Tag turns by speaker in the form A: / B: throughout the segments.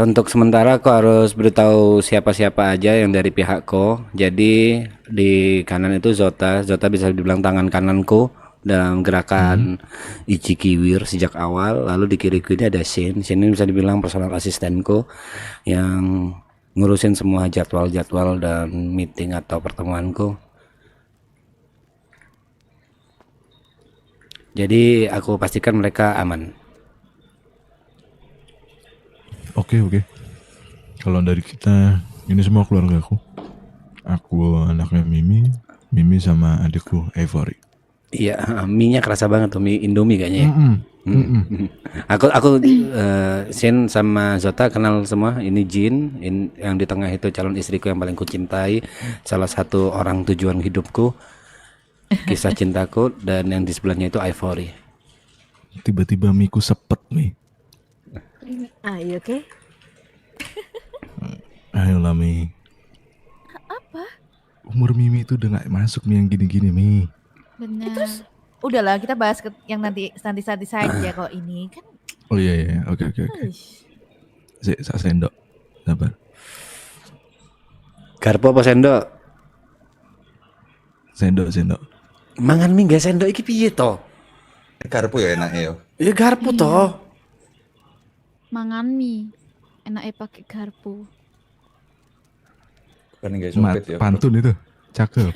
A: Untuk sementara kau harus beritahu siapa-siapa aja yang dari pihakku. Jadi di kanan itu Zota. Zota bisa dibilang tangan kananku dalam gerakan Ichikiwir sejak awal. Lalu di kiriku ini ada Shin. Shin ini bisa dibilang personal asistenku yang ngurusin semua jadwal-jadwal dan meeting atau pertemuanku. Jadi aku pastikan mereka aman.
B: Oke. Kalau dari kita, ini semua keluarga aku. Aku anaknya Mimi sama adikku Avery.
A: Iya, mie-nya kerasa banget tuh, mie Indomie kayaknya ya. Aku Shin sama Zota kenal semua. Ini Jin, yang di tengah itu calon istriku yang paling kucintai, salah satu orang tujuan hidupku, kisah cintaku, dan yang di sebelahnya itu Ivory.
B: Tiba-tiba Miku sepet nih.
C: Are you okay?
B: Ayolah Mi.
C: Apa?
B: Umur Mimi itu udah gak masuk nih yang gini-gini Mi.
D: Benar.
C: Udahlah, kita bahas yang nanti saja kok ini kan.
B: Oh iya. Oke.
C: Uish.
B: Saya sendok. Sabar.
A: Garpo apa sendok?
B: Sendok.
A: Mangan mie gak sendok iki piye to?
E: Garpu ya enaknya ya.
A: Ya garpu toh.
D: Mangan mie. Enaknya pakai garpu.
E: Kan enggak sumpit ya.
B: Pantun itu. Cakep.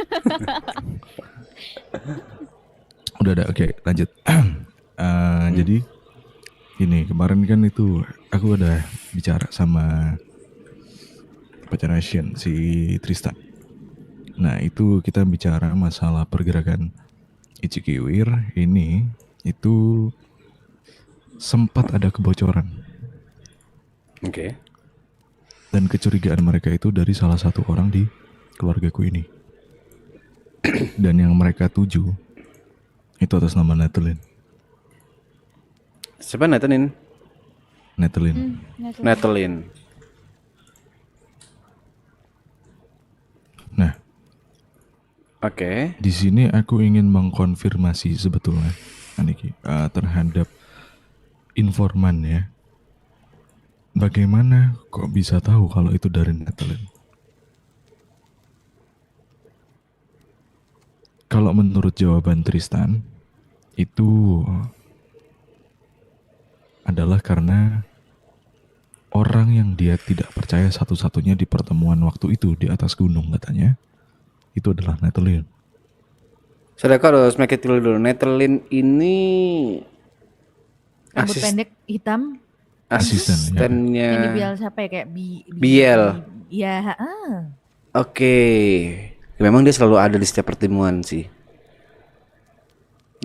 B: Udah, oke, lanjut. Jadi ini kemarin kan itu aku udah bicara sama pacarnya Shin, si Tristan. Nah itu kita bicara masalah pergerakan Ichikiwir ini itu sempat ada kebocoran.
A: Oke.
B: Dan kecurigaan mereka itu dari salah satu orang di keluargaku ini. Dan yang mereka tuju itu atas nama Natalie.
A: Siapa Nathanin?
B: Natalie.
A: Nathalin.
B: Nah,
A: Oke.
B: di sini aku ingin mengkonfirmasi sebetulnya, Aniki, terhadap informan ya. Bagaimana kok bisa tahu kalau itu dari Natalie? Kalau menurut jawaban Tristan, itu adalah karena orang yang dia tidak percaya satu-satunya di pertemuan waktu itu di atas gunung katanya, itu adalah Natalie.
A: Saudara harus make it clear dulu. Nathalin ini
C: Rambut pendek hitam.
B: Asisten, ya.
A: asistennya.
C: Ini biar siapa ya, kayak
A: Biel.
C: Iya,
A: Oke. Memang dia selalu ada di setiap pertemuan sih.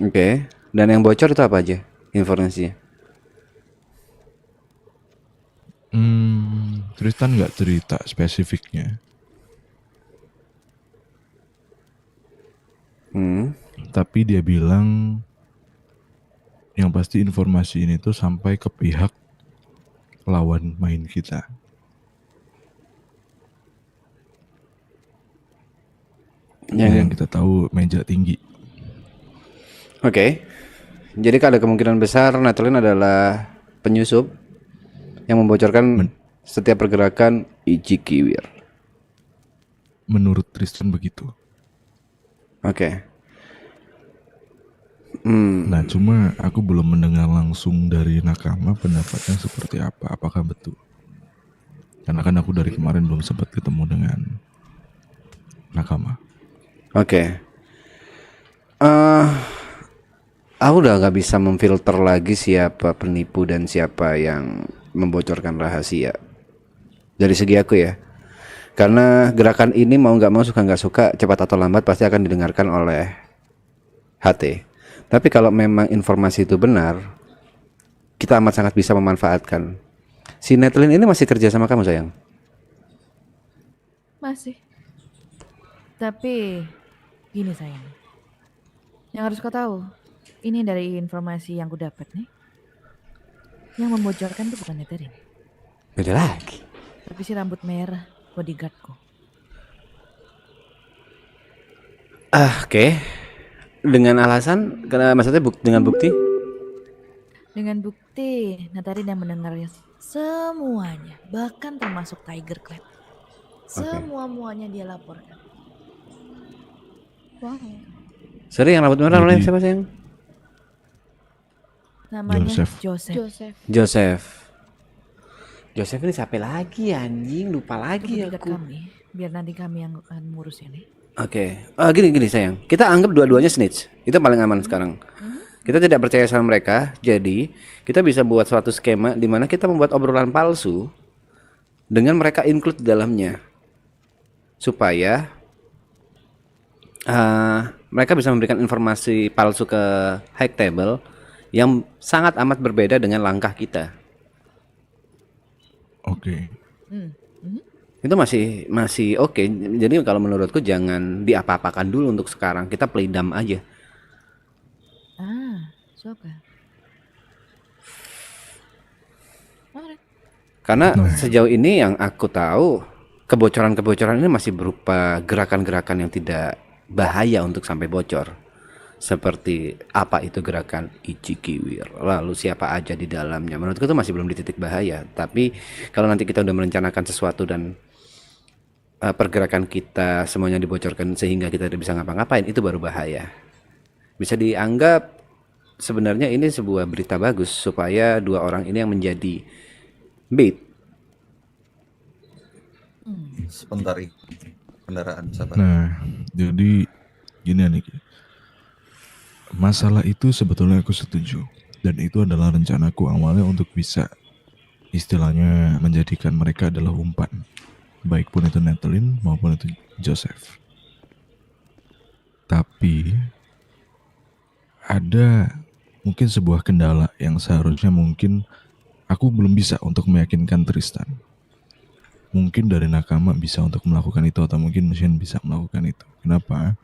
A: Oke. Dan yang bocor itu apa aja informasinya?
B: Tristan nggak cerita spesifiknya, tapi dia bilang yang pasti informasi ini tuh sampai ke pihak lawan main kita. Yang kita tahu meja tinggi.
A: Oke. Jadi ada kemungkinan besar Nathalin adalah penyusup yang membocorkan setiap pergerakan Ichikiwir.
B: Menurut Tristan begitu.
A: Oke.
B: Nah, cuma aku belum mendengar langsung dari Nakama pendapatnya seperti apa. Apakah betul? Karena kan aku dari kemarin belum sempat ketemu dengan Nakama.
A: Oke. Aku udah gak bisa memfilter lagi siapa penipu dan siapa yang membocorkan rahasia. Dari segi aku ya. Karena gerakan ini mau gak mau, suka gak suka, cepat atau lambat pasti akan didengarkan oleh HT. Tapi kalau memang informasi itu benar, kita amat sangat bisa memanfaatkan. Si Nathalin ini masih kerja sama kamu sayang?
C: masih. Tapi gini sayang, yang harus kau tahu, ini dari informasi yang ku dapat nih, yang membocorkan itu bukan Neterin,
A: Beda lagi.
C: tapi si rambut merah bodyguardku.
A: Oke. Dengan alasan, karena maksudnya dengan bukti?
C: Dengan bukti Neterin yang mendengar Semuanya, bahkan termasuk Tiger Clad. Semua-muanya dia laporkan.
D: Wow.
A: Sorry, yang rambut merah namanya
B: Jadi-
A: siapa sayang?
C: Namanya
B: Joseph.
C: Joseph.
A: Joseph ini siapa lagi anjing? Lupa lagi
C: Tunggu dekat
A: aku.
C: kami, biar nanti kami yang akan ngurus ini.
A: Oke. Gini sayang. Kita anggap dua-duanya snitch. Itu paling aman sekarang. Kita tidak percaya sama mereka, jadi kita bisa buat suatu skema di mana kita membuat obrolan palsu dengan mereka include di dalamnya, supaya mereka bisa memberikan informasi palsu ke high table yang sangat amat berbeda dengan langkah kita.
B: Oke.
A: Itu masih oke. Jadi kalau menurutku jangan diapa-apakan dulu untuk sekarang. Kita play dumb aja.
C: Suka. Alright.
A: Karena sejauh ini yang aku tahu, kebocoran-kebocoran ini masih berupa gerakan-gerakan yang tidak bahaya untuk sampai bocor. Seperti apa itu gerakan Ichikiwir, lalu siapa aja di dalamnya. Menurutku itu masih belum di titik bahaya. Tapi kalau nanti kita udah merencanakan sesuatu dan pergerakan kita semuanya dibocorkan sehingga kita tidak bisa ngapa-ngapain, itu baru bahaya. Bisa dianggap sebenarnya ini sebuah berita bagus supaya dua orang ini yang menjadi bait.
E: Sebentar ini. Kendaraan sabar.
B: Nah, jadi gini nih. Masalah itu sebetulnya aku setuju. Dan itu adalah rencanaku awalnya untuk bisa istilahnya menjadikan mereka adalah umpan. Baik pun itu Natalie maupun itu Joseph. Tapi ada mungkin sebuah kendala yang seharusnya mungkin aku belum bisa untuk meyakinkan Tristan. Mungkin dari Nakama bisa untuk melakukan itu atau mungkin Shin bisa melakukan itu. Kenapa?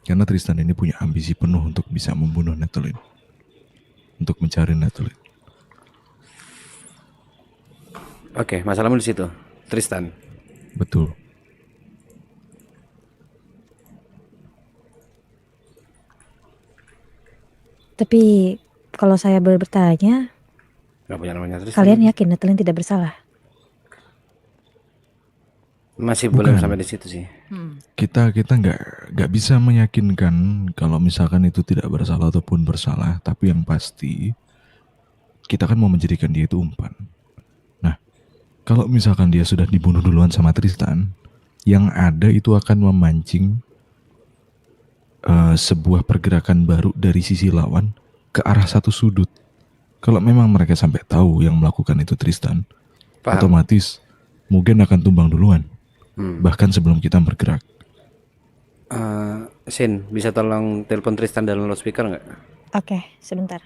B: Karena Tristan ini punya ambisi penuh untuk bisa membunuh Natalie. Untuk mencari Natalie.
A: Oke, masalahmu di situ, Tristan.
B: Betul.
F: Tapi kalau saya boleh bertanya,
A: Gak punya namanya Tristan.
F: kalian yakin Natalie tidak bersalah?
A: Masih
B: Bukan.
A: belum sampai di situ sih.
B: Kita nggak bisa meyakinkan kalau misalkan itu tidak bersalah ataupun bersalah, tapi yang pasti kita kan mau menjadikan dia itu umpan. Nah, kalau misalkan dia sudah dibunuh duluan sama Tristan, yang ada itu akan memancing sebuah pergerakan baru dari sisi lawan ke arah satu sudut. Kalau memang mereka sampai tahu yang melakukan itu Tristan,
A: Paham.
B: otomatis mungkin akan tumbang duluan. Bahkan sebelum kita bergerak.
A: Shin, bisa tolong telepon Tristan dalam loudspeaker nggak?
F: Oke, sebentar.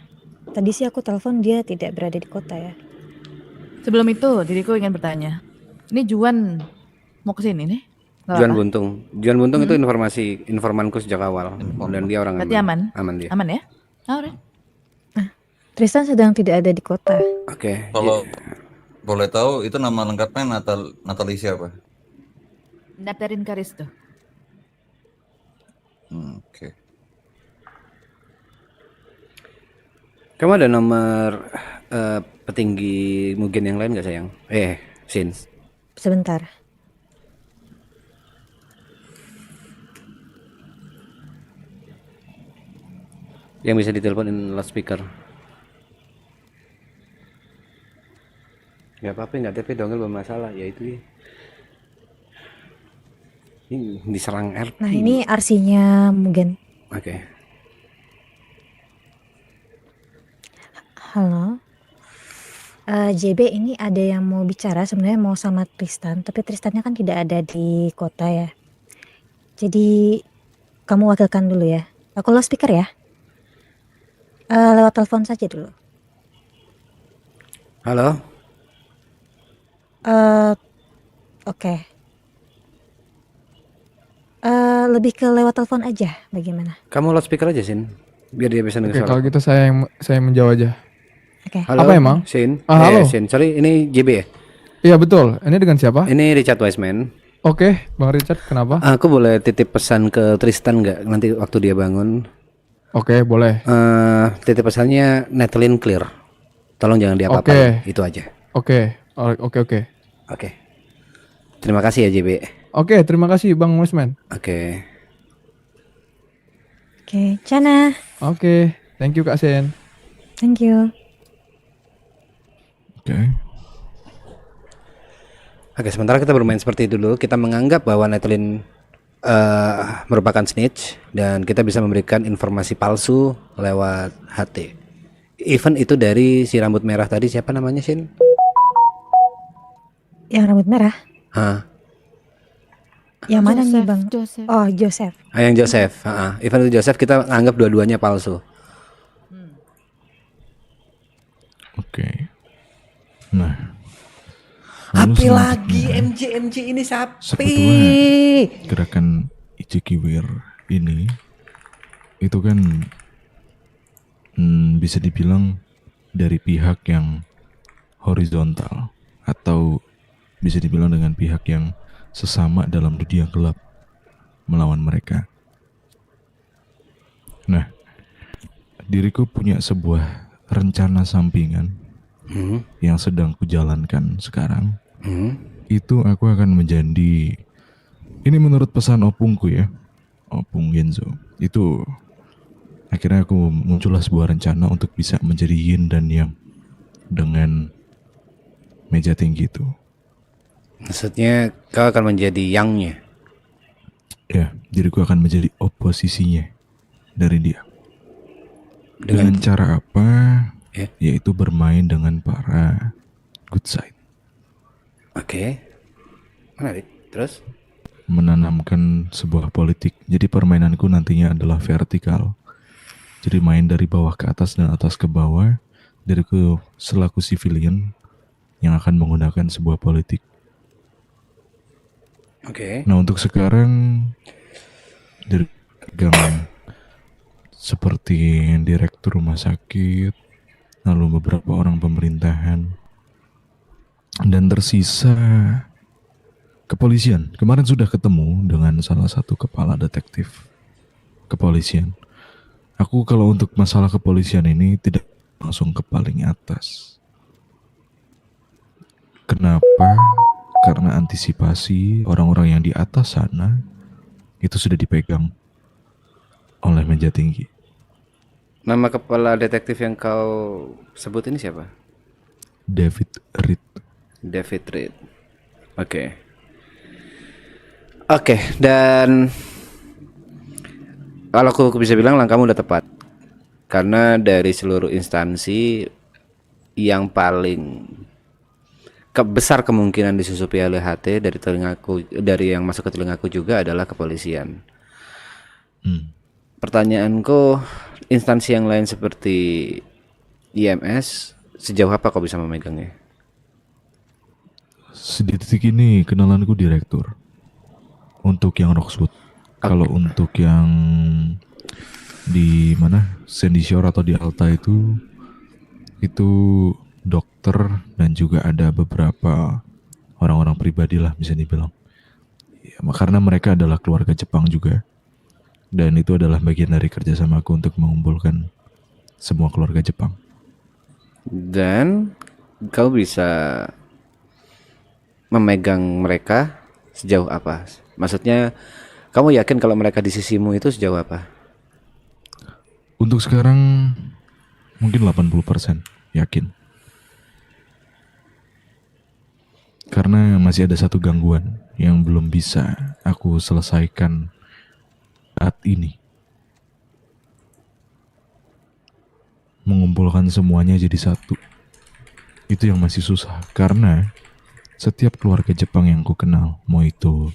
F: Tadi sih aku telepon dia tidak berada di kota ya.
C: Sebelum itu, diriku ingin bertanya. Ini Juan mau ke sini nih? Nggak
A: Juan
C: apa-apa?
A: Buntung. Juan Buntung itu informanku sejak awal. Dan dia orang
C: Berarti aman?
A: Aman dia.
C: Aman ya? Alright.
F: Tristan sedang tidak ada di kota.
A: Oke.
E: Kalau boleh tahu itu nama lengkapnya Natalie siapa?
C: Natarin Karisto.
E: Oke.
A: Kamu ada nomor petinggi Mugen yang lain nggak sayang? Shin.
F: Sebentar.
A: Yang bisa diteleponin loudspeaker. Gak apa-apa, nggak TP dongle bermasalah, ya itu ya. Ini diserang RP.
F: Nah, ini RC-nya Mugen.
A: Oke.
F: Halo. JB, ini ada yang mau bicara, sebenarnya mau sama Tristan, tapi Tristannya kan tidak ada di kota ya. Jadi kamu wakilkan dulu ya. Aku loudspeaker ya. Lewat telepon saja dulu.
A: Halo.
F: Oke. Lebih ke lewat telepon aja, bagaimana?
A: Kamu loudspeaker aja, Shin. Biar dia bisa
G: Oke,
A: dengar
G: kalau
A: suara.
G: gitu saya menjawab aja.
F: Oke.
A: Halo.
G: Apa emang?
A: Shin.
G: Halo.
A: Shin. Sorry, ini JB ya?
G: Iya betul. Ini dengan siapa?
A: Ini Richard Wiseman.
G: Oke, Bang Richard, kenapa?
A: Aku boleh titip pesan ke Tristan nggak nanti waktu dia bangun?
G: Oke, boleh.
A: Titip pesannya Natalie clear. Tolong jangan diapa-apain.
G: Oke.
A: Itu aja.
G: Oke, oke.
A: Oke. Terima kasih ya JB.
G: Oke, terima kasih Bang Westman.
A: Oke.
F: Oke, Chana,
G: Oke, thank you Kak Sen.
F: thank you.
B: Oke.
A: Oke, sementara kita bermain seperti itu dulu, kita menganggap bahwa Netlin merupakan snitch dan kita bisa memberikan informasi palsu lewat HT. Even itu dari si rambut merah tadi, siapa namanya Shin?
F: Yang rambut merah?
A: Hah?
F: Yang mana nih
D: Joseph,
F: Bang?
D: Joseph.
F: Oh, Joseph.
A: Yang Joseph. Even itu Joseph, kita anggap dua-duanya palsu.
B: Oke. Nah, lalu
A: Api
B: selanjutnya,
A: lagi MJ ini sapi.
B: sebetulnya gerakan Ichikiwir ini itu kan bisa dibilang dari pihak yang horizontal atau bisa dibilang dengan pihak yang sesama dalam dunia gelap melawan mereka. Nah, diriku punya sebuah rencana sampingan yang sedang kujalankan sekarang. Itu aku akan menjadi, ini menurut pesan opungku ya, Opung Genzo. Itu akhirnya aku muncullah sebuah rencana untuk bisa menjadi yin dan yang dengan meja tinggi itu.
A: Maksudnya kau akan menjadi yang-nya.
B: Ya, diriku akan menjadi oposisinya dari dia. Dengan cara apa?
A: Ya.
B: Yaitu bermain dengan para good side.
A: Oke. Menarik. Terus?
B: Menanamkan sebuah politik. Jadi permainanku nantinya adalah vertikal. Jadi main dari bawah ke atas dan atas ke bawah. Diriku selaku civilian yang akan menggunakan sebuah politik.
A: Oke.
B: Nah untuk sekarang dari pegang seperti direktur rumah sakit, lalu beberapa orang pemerintahan, dan tersisa kepolisian. Kemarin sudah ketemu dengan salah satu kepala detektif kepolisian. Aku kalau untuk masalah kepolisian ini tidak langsung ke paling atas. Kenapa? Karena antisipasi orang-orang yang di atas sana itu sudah dipegang oleh meja tinggi.
A: Nama kepala detektif yang kau sebut ini siapa?
B: David Reed.
A: David Reed. Oke. Oke, dan kalau aku bisa bilang langkahmu udah tepat. Karena dari seluruh instansi yang paling besar kemungkinan disusupi oleh HT dari telingaku, dari yang masuk ke telingaku juga adalah kepolisian. Pertanyaanku, instansi yang lain seperti IMS, sejauh apa kau bisa memegangnya?
B: Di titik ini kenalanku direktur untuk yang Roxwood. Kalau untuk yang di mana Sandy Shore atau di Alta itu dokter dan juga ada beberapa orang-orang pribadi lah bisa dibilang. Ya, karena mereka adalah keluarga Jepang juga. Dan itu adalah bagian dari kerjasamaku untuk mengumpulkan semua keluarga Jepang.
A: Dan kau bisa memegang mereka sejauh apa? Maksudnya kamu yakin kalau mereka di sisimu itu sejauh apa?
B: Untuk sekarang mungkin 80% yakin. Karena masih ada satu gangguan yang belum bisa aku selesaikan saat ini. Mengumpulkan semuanya jadi satu. Itu yang masih susah. Karena setiap keluarga Jepang yang ku kenal, mau itu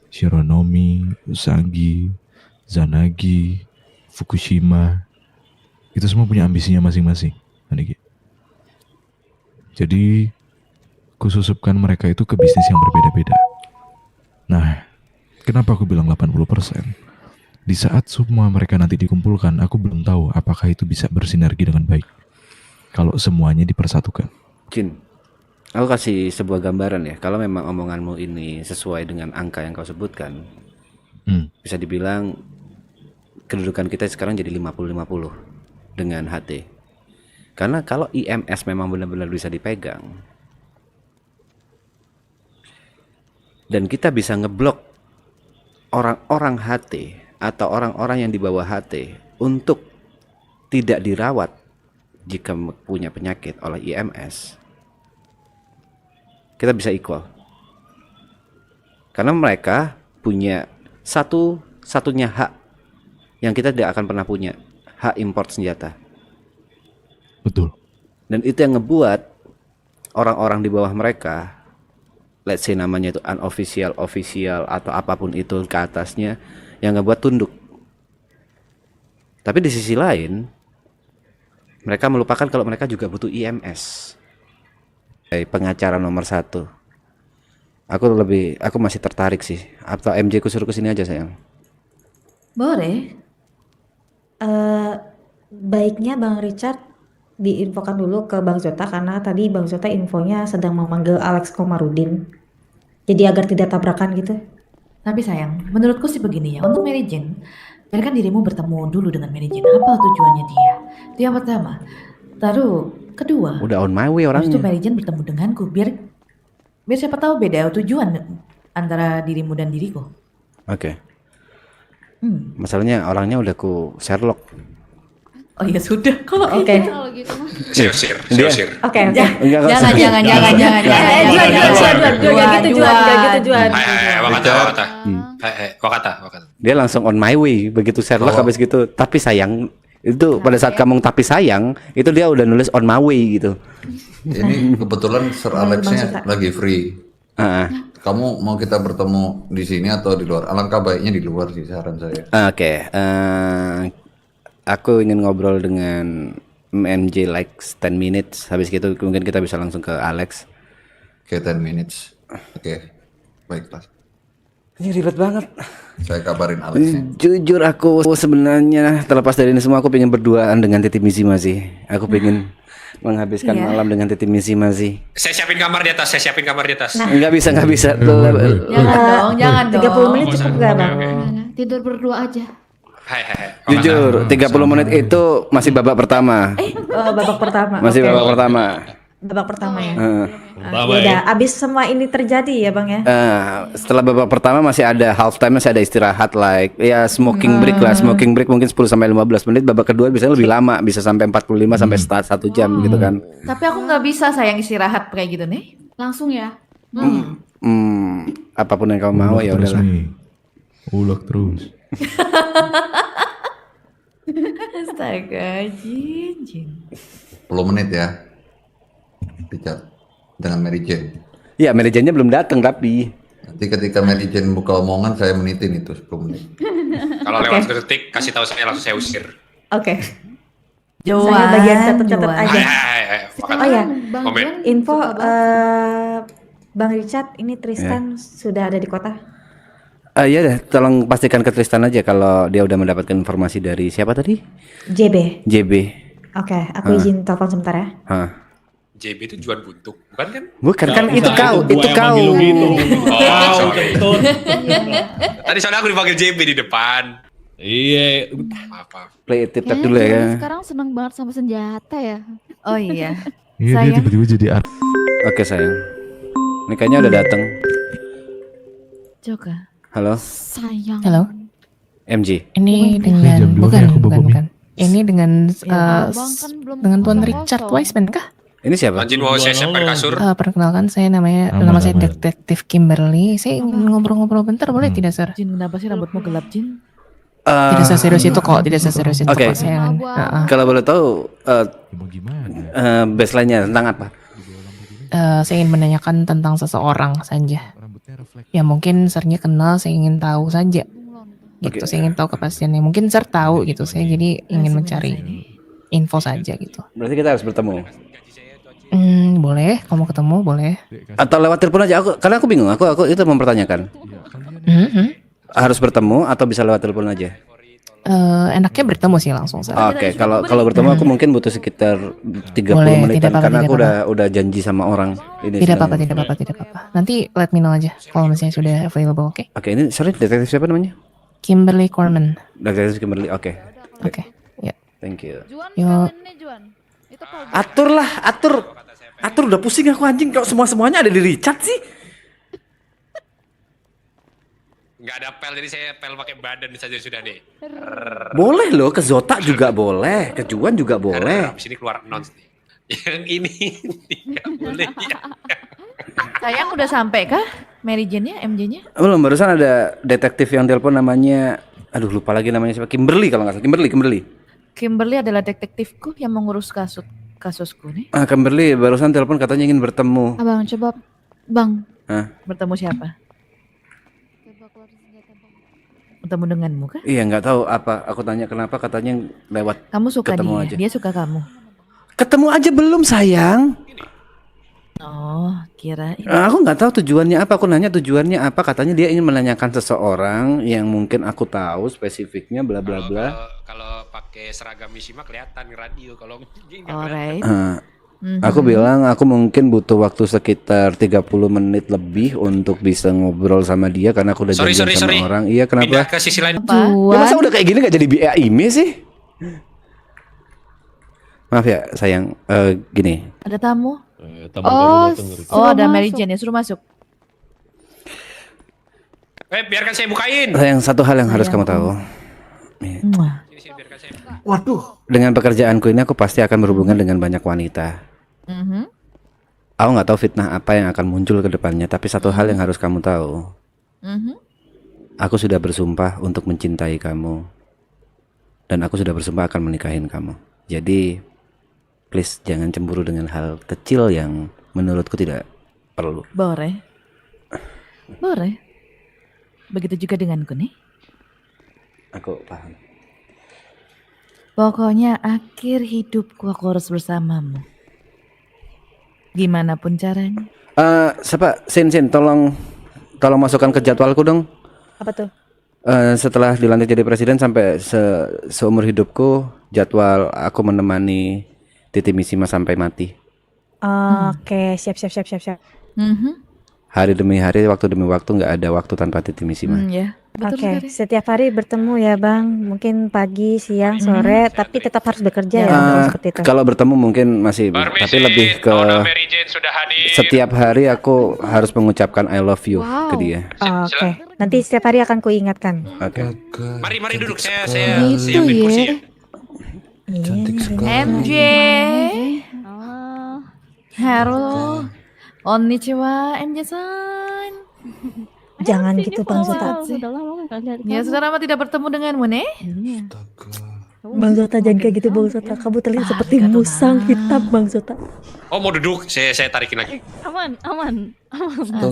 B: Shironomi, Usagi, Zanagi, Fukushima, itu semua punya ambisinya masing-masing. Jadi kususupkan mereka itu ke bisnis yang berbeda-beda. Nah, kenapa aku bilang 80%? Di saat semua mereka nanti dikumpulkan, aku belum tahu apakah itu bisa bersinergi dengan baik kalau semuanya dipersatukan.
A: Jin, aku kasih sebuah gambaran ya. Kalau memang omonganmu ini sesuai dengan angka yang kau sebutkan, bisa dibilang kedudukan kita sekarang jadi 50-50 dengan HT. Karena kalau IMS memang benar-benar bisa dipegang, dan kita bisa ngeblok orang-orang HT atau orang-orang yang di bawah HT untuk tidak dirawat jika punya penyakit oleh IMS, kita bisa equal. Karena mereka punya satu-satunya hak yang kita tidak akan pernah punya, hak import senjata.
B: Betul.
A: Dan itu yang ngebuat orang-orang di bawah mereka, let's say namanya itu unofficial, official atau apapun itu ke atasnya, yang ngebuat tunduk. Tapi di sisi lain, mereka melupakan kalau mereka juga butuh IMS. Pengacara nomor 1. Aku masih tertarik sih. Atau MJ ku suruh kesini aja sayang.
C: Boleh.
F: Baiknya Bang Richard diinfokan dulu ke Bang Zota karena tadi Bang Zota infonya sedang memanggil Alex Komarudin. Jadi agar tidak tabrakan gitu.
C: Tapi sayang, menurutku sih begini ya, untuk Mary Jane, biarkan dirimu bertemu dulu dengan Mary Jane. Apa tujuannya dia? Itu yang pertama. Taruh, kedua.
A: Udah on my way
C: Habis itu
A: orangnya.
C: Mary Jane bertemu denganku, biar siapa tahu beda tujuan antara dirimu dan diriku.
A: Oke. Masalahnya orangnya udah ku Sherlock.
C: Oh ya sudah, kalau
F: Oke.
D: Kalau gitu mah.
H: Siusir.
F: Oke.
A: Enggak,
C: jangan. Juan.
H: Wakata.
A: Dia langsung on my way begitu Sherlock habis gitu. Tapi sayang, itu pada saat kamu tapi sayang, itu dia udah nulis on my way gitu.
E: Ini kebetulan Sir Alexnya lagi free. Kamu mau kita bertemu di sini atau di luar? Alangkah baiknya di luar sih saran saya.
A: Oke, aku ingin ngobrol dengan MJ like 10 minutes. Habis gitu mungkin kita bisa langsung ke Alex.
E: Oke, 10 minutes. Oke, baiklah.
A: Ini ribet banget.
E: Saya kabarin Alexnya.
A: Jujur aku sebenarnya terlepas dari ini semua aku pengen berduaan dengan Titi Mizima sih. Aku pengen menghabiskan malam dengan Titi Mizima sih.
H: Saya siapin kamar di atas.
A: Nggak bisa.
C: Jangan dong.
F: 30 menit cukup gak Bang?
D: Tidur berdua aja.
H: Hai.
A: Jujur, 30 menit itu masih babak pertama.
F: Babak pertama.
A: Masih babak pertama.
F: Babak pertama ya.
G: Pertama
F: Udah, abis semua ini terjadi ya Bang ya.
A: Setelah babak pertama masih ada half time, masih ada istirahat like ya smoking break lah. Smoking break mungkin 10 sampai 15 menit. Babak kedua biasanya lebih lama, bisa sampai 45 sampai 1 jam gitu kan.
C: Tapi aku nggak bisa sayang istirahat kayak gitu nih.
D: Langsung ya.
A: Apapun yang kamu mau ya udahlah.
B: Ulek terus.
C: Astaga, Jin.
E: 10 menit ya. Richard dengan Mary Jane.
A: Ya, Mary Jane-nya belum datang tapi
E: Nanti ketika Mary Jane buka omongan saya menitin itu 10 menit.
H: Kalau lewat detik kasih tahu saya langsung saya usir.
F: Oke.
C: Juan.
F: Saya bagian catat-catat aja.
H: Hai.
F: Oh ya,
D: Bang
H: Komen.
D: Juan
F: info
D: suka banget.
F: Bang Richard, ini Tristan sudah ada di kota.
A: ya deh, tolong pastikan ke Tristan aja kalau dia udah mendapatkan informasi dari siapa tadi?
F: JB.
A: JB.
F: Oke, aku izin telepon sebentar ya.
H: JB itu Juan Buntuk, bukan kan?
A: Bukan kan itu kau.
H: Oh, sorry. Tadi soalnya aku dipanggil JB di depan.
G: Iya.
H: Maaf.
A: Play it tip
D: Kayaknya
A: dulu ya.
D: Juan sekarang seneng banget sama senjata ya.
C: Oh iya.
B: Iya, dia
C: Sayang.
B: tiba-tiba jadi
A: Oke sayang. Ini kayaknya udah datang.
C: Joka.
A: Halo,
D: Sayang.
I: Halo,
A: MJ.
I: ini
B: jam
I: dengan
B: dua nih aku bawa
I: bukan. Ini dengan
D: Abang kan belum
I: dengan Tuan
D: ngomong
I: Richard
D: kosong.
I: Wiseman kah?
A: Ini siapa?
H: Lanjut mau saya siapkan kasur.
I: Perkenalkan saya nama
B: Aman.
I: saya Detektif Kimberly. Saya ingin ngobrol-ngobrol bentar, boleh tidak, Sir?
C: Jin, kenapa sih rambutmu gelap, Jin?
I: Tidak seserius itu kok, tidak seserius itu
A: Oke.
I: kok. Saya
A: Kalau boleh tahu
B: Mau gimana?
A: baseline-nya tentang apa?
I: saya ingin menanyakan tentang seseorang saja.
B: Rambutnya refleks.
I: Ya mungkin Sirnya kenal, saya ingin tahu saja. Gitu, saya ingin tahu kepastiannya. Mungkin Sir tahu gitu, saya jadi ingin mencari info saja gitu.
A: Berarti kita harus bertemu.
I: Boleh, kamu ketemu boleh.
A: Atau lewat telepon aja. Karena aku bingung. Aku itu mempertanyakan. Harus bertemu atau bisa lewat telepon aja?
I: Enaknya bertemu sih langsung, Sir.
A: Oke, kalau bertemu aku mungkin butuh sekitar 30
I: Boleh,
A: menitan
I: tidak apa-apa,
A: karena aku
I: tidak
A: udah janji sama orang. Ini
I: Tidak
A: sedang-
I: apa-apa, tidak apa-apa. Nanti let me know aja kalau misalnya sudah available, oke?
A: Oke, ini sorry detektif siapa namanya?
I: Kimberly Corman.
A: Detektif Kimberly. Oke.
I: Oke, ya.
A: Thank you.
D: Juan
I: Yo.
D: kawin nih Juan. Itu kalau
A: Atur udah pusing aku anjing kalau semuanya ada di Richard sih.
H: Nggak ada pel, jadi saya pel pakai badan saja sudah deh.
A: Boleh loh, ke Zota juga boleh, ke Juan juga boleh.
H: Habis ini keluar announce nih. Yang ini nggak boleh ya.
C: Sayang udah sampai kah Mary Jane-nya, MJ-nya?
A: Belum, barusan ada detektif yang telepon namanya, aduh lupa lagi namanya siapa, Kimberly kalau nggak salah, Kimberly.
C: Kimberly adalah detektifku yang mengurus kasusku nih.
A: Kimberly barusan telepon katanya ingin bertemu.
D: Abang coba bang.
C: Bertemu siapa?
D: Coba keluar senjata bang.
C: Bertemu denganmu kah?
A: Iya nggak tahu apa, aku tanya kenapa, katanya lewat.
C: Kamu suka
A: ketemu
C: dia,
A: aja.
C: dia suka kamu.
A: Ketemu aja belum sayang.
C: Oh, kira
A: Aku nggak tahu tujuannya apa. Aku nanya tujuannya apa. Katanya dia ingin menanyakan seseorang yang mungkin aku tahu spesifiknya bla bla bla.
H: Kalau pakai seragam Mishima kelihatan radio. Kalau ini nggak
C: alright.
A: Aku bilang aku mungkin butuh waktu sekitar 30 menit lebih untuk bisa ngobrol sama dia karena aku udah janjian sama orang. Iya, kenapa?
H: Pindah ke sisi lain.
A: Ya, masa udah kayak gini nggak jadi BAIME sih? Maaf ya sayang, gini.
C: Ada tamu?
D: Oh,
C: Ada Mary Jane ya, suruh masuk.
H: Biarkan saya bukain.
A: Sayang, satu hal yang harus kamu tahu.
C: Mwah.
H: Sini, biarkan saya.
A: Dengan pekerjaanku ini aku pasti akan berhubungan dengan banyak wanita. Aku nggak tahu fitnah apa yang akan muncul ke depannya, tapi satu hal yang harus kamu tahu. Aku sudah bersumpah untuk mencintai kamu. Dan aku sudah bersumpah akan menikahin kamu. Jadi please jangan cemburu dengan hal kecil yang menurutku tidak perlu.
C: Boleh. Begitu juga denganku nih.
A: Aku paham.
C: Pokoknya akhir hidupku aku harus bersamamu. Gimana pun caranya.
A: Siapa? Sin, tolong masukkan ke jadwalku dong.
F: Apa tuh?
A: Setelah dilantik jadi presiden sampai seumur hidupku, jadwal aku menemani Titi Mishima sampai mati.
F: Oke, siap.
A: Hari demi hari, waktu demi waktu, nggak ada waktu tanpa Titi Mishima.
C: Ya, betul
F: Oke,
C: sekali.
F: setiap hari bertemu ya Bang. Mungkin pagi, siang, sore, tapi tetap harus bekerja ya Bang, seperti itu.
A: Kalau bertemu mungkin masih, tapi lebih ke
H: Mary Jane sudah hadir.
A: setiap hari aku harus mengucapkan I love you ke dia.
F: Oke, nanti setiap hari akan kuingatkan.
A: Oke.
H: Mari duduk, saya
D: Gitu
H: siapin
D: ya.
H: kursi ya.
E: Cantik sekali.
C: MJ.
D: Oh.
C: Halo. Konnichiwa, MJ-san.
F: Jangan gitu Bang Zota.
D: Udah lama nggak lihat
C: Ya, sudah lama tidak bertemu denganmu nih.
F: Bang Zota jangan kayak gitu Bang Zota. Kamu terlihat seperti musang hitam Bang Zota.
H: Oh, mau duduk? Saya tarikin lagi.
D: Aman.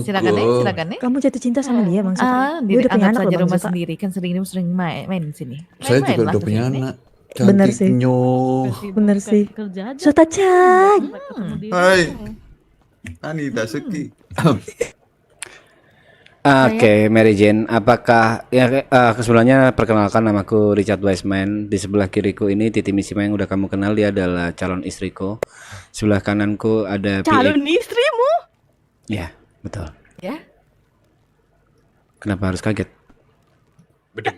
C: Silakan nih.
F: Kamu jatuh cinta sama dia Bang Zota. Dia
C: Dia
F: udah punya
C: anggap
F: anak
C: saja
F: loh Bang
C: rumah
F: Zota.
C: sendiri kan sering main di sini.
E: Saya
C: Main-main
E: juga
C: lah
E: udah
C: ke
E: punya
C: sini.
E: anak.
F: Bener sih.
E: Cantiknya.
F: Bener sih.
D: Kerja aja.
F: Zota Chan.
E: Hai. Anita Seki.
A: Oke, Mary Jane, apakah ya sebenarnya perkenalkan, namaku Richard Wiseman. Di sebelah kiriku ini Titi Mishima yang udah kamu kenal, dia adalah calon istriku. Sebelah kananku ada
D: Calon istrimu?
A: Ya, betul.
C: Ya.
A: Kenapa harus kaget?
H: Bedeng.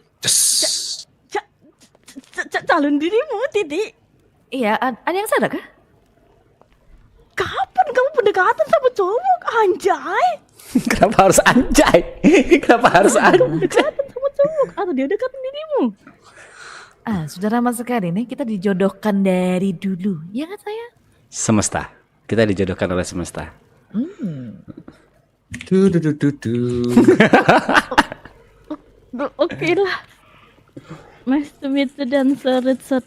D: Calon dirimu, Titi.
C: Iya, ada yang salah kah?
D: Kapan kamu pendekatan sama cowok? Anjay.
A: Kenapa harus anjay? Kenapa harus anjay?
D: Pendekatan sama cowok atau dia dekatin dirimu?
C: Sudah ramah sekali nih, kita dijodohkan dari dulu. Ya kan saya?
A: Semesta. Kita dijodohkan oleh semesta.
D: Oke lah. Nice to meet you dan Sir Richard.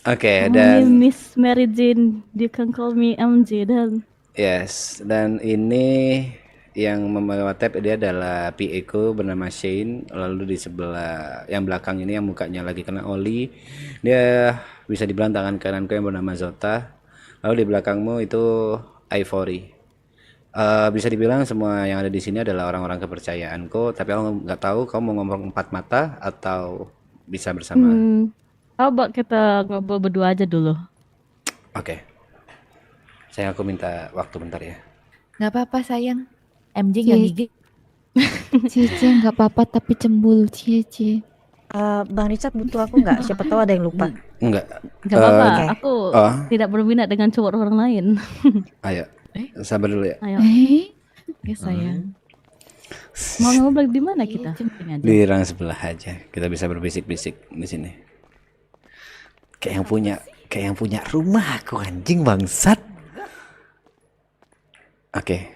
A: Oke,
D: My
A: dan
D: name is Mary Jane. You can call me MJ dan
A: yes, dan ini yang membawa tab dia adalah PA ku bernama Shane. Lalu di sebelah yang belakang ini yang mukanya lagi kena oli, dia bisa dibilang tangan kananku yang bernama Zota. Lalu di belakangmu itu Ivory. Bisa dibilang semua yang ada di sini adalah orang-orang kepercayaanku. Tapi aku nggak tahu kamu mau ngomong empat mata atau bisa bersama.
D: Coba kita ngobrol berdua aja dulu.
A: Oke. Sayang, aku minta waktu bentar ya.
C: Nggak apa-apa sayang. MJ nggak gigit.
D: Cici nggak apa-apa tapi cemburu Cici.
F: Bang Richard butuh aku nggak? Siapa tahu ada yang lupa.
A: Enggak.
D: Nggak apa-apa.
F: Oke.
D: Aku tidak berminat dengan cowok orang lain.
A: Ayo. Sabar dulu ya.
D: Ayo.
C: Ya sayang.
J: Mau ngobrol di mana kita?
A: Di rang sebelah aja. Kita bisa berbisik-bisik di sini. Kayak yang punya rumah aku anjing bangsat. Oke.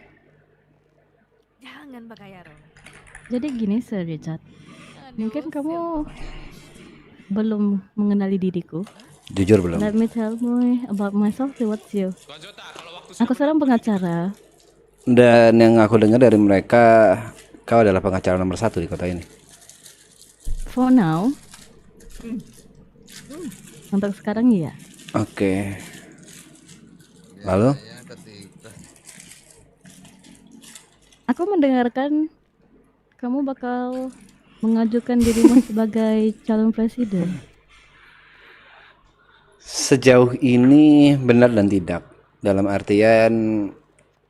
C: Jangan pakai arung.
J: Jadi gini Sir Richard, mungkin kamu belum mengenali diriku.
A: Jujur belum?
J: Let me tell me about myself. What's you? Aku seorang pengacara.
A: Dan yang aku dengar dari mereka, kau adalah pengacara nomor 1 di kota ini.
J: For now, untuk sekarang iya.
A: Oke. Lalu?
J: Aku mendengarkan kamu bakal mengajukan dirimu sebagai calon presiden.
A: Sejauh ini benar dan tidak. Dalam artian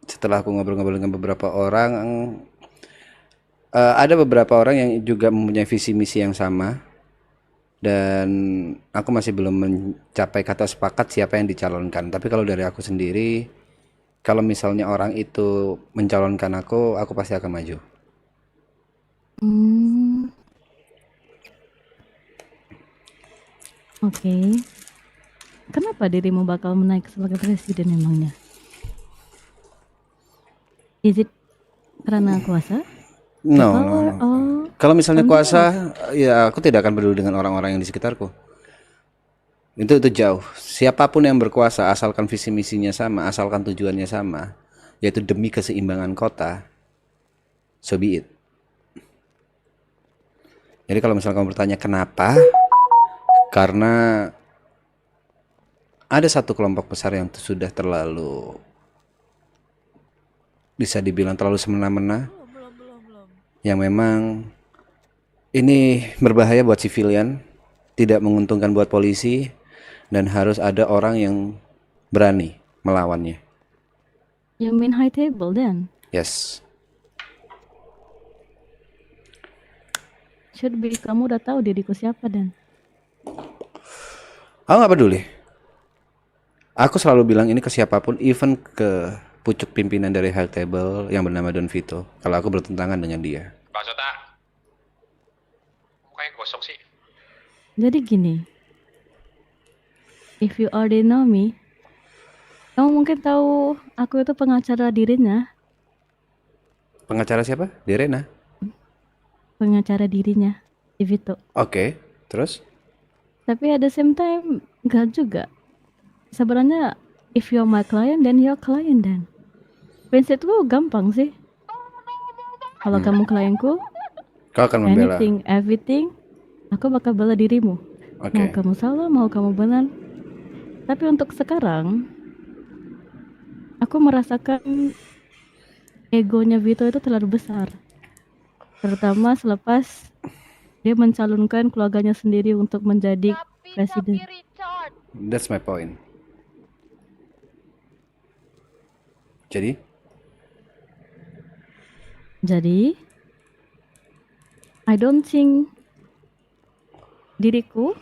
A: setelah aku ngobrol-ngobrol dengan beberapa orang, ada beberapa orang yang juga mempunyai visi misi yang sama. Dan aku masih belum mencapai kata sepakat siapa yang dicalonkan. Tapi kalau dari aku sendiri, kalau misalnya orang itu mencalonkan aku pasti akan maju.
J: Oke. Kenapa dirimu bakal menaik sebagai presiden emangnya? Is it karena kuasa?
A: No.
J: Oh,
A: Kalau misalnya kuasa, ya aku tidak akan peduli dengan orang-orang yang di sekitarku. Itu jauh. Siapapun yang berkuasa, asalkan visi misinya sama, asalkan tujuannya sama, yaitu demi keseimbangan kota, so be it. Jadi kalau misalnya kamu bertanya kenapa, karena ada satu kelompok besar yang sudah terlalu, bisa dibilang terlalu semena-mena, yang memang ini berbahaya buat civilian, tidak menguntungkan buat polisi, dan harus ada orang yang berani melawannya.
J: You mean high table then?
A: Yes.
J: Should be kamu udah tahu diriku siapa dan?
A: Aku nggak peduli. Aku selalu bilang ini ke siapapun, even ke pucuk pimpinan dari high table yang bernama Don Vito, kalau aku bertentangan dengan dia.
H: Pak Sota. Mukanya gosok sih.
J: Jadi gini, if you already know me, kamu mungkin tahu aku itu pengacara dirinya.
A: Pengacara siapa? Direna.
J: Pengacara dirinya, si Vito.
A: Oke, terus?
J: Tapi at the same time, enggak juga. Sebenarnya, if you're my client, then you're client then. Prinsipku gampang sih. Kalau kamu klienku,
A: Kau akan membela.
J: anything, everything, aku bakal bela dirimu.
A: Oke.
J: Mau kamu salah, mau kamu benar. Tapi untuk sekarang, aku merasakan egonya Vito itu terlalu besar. Terutama selepas dia mencalonkan keluarganya sendiri untuk menjadi presiden.
A: That's my point.
J: Jadi, I don't think diriku,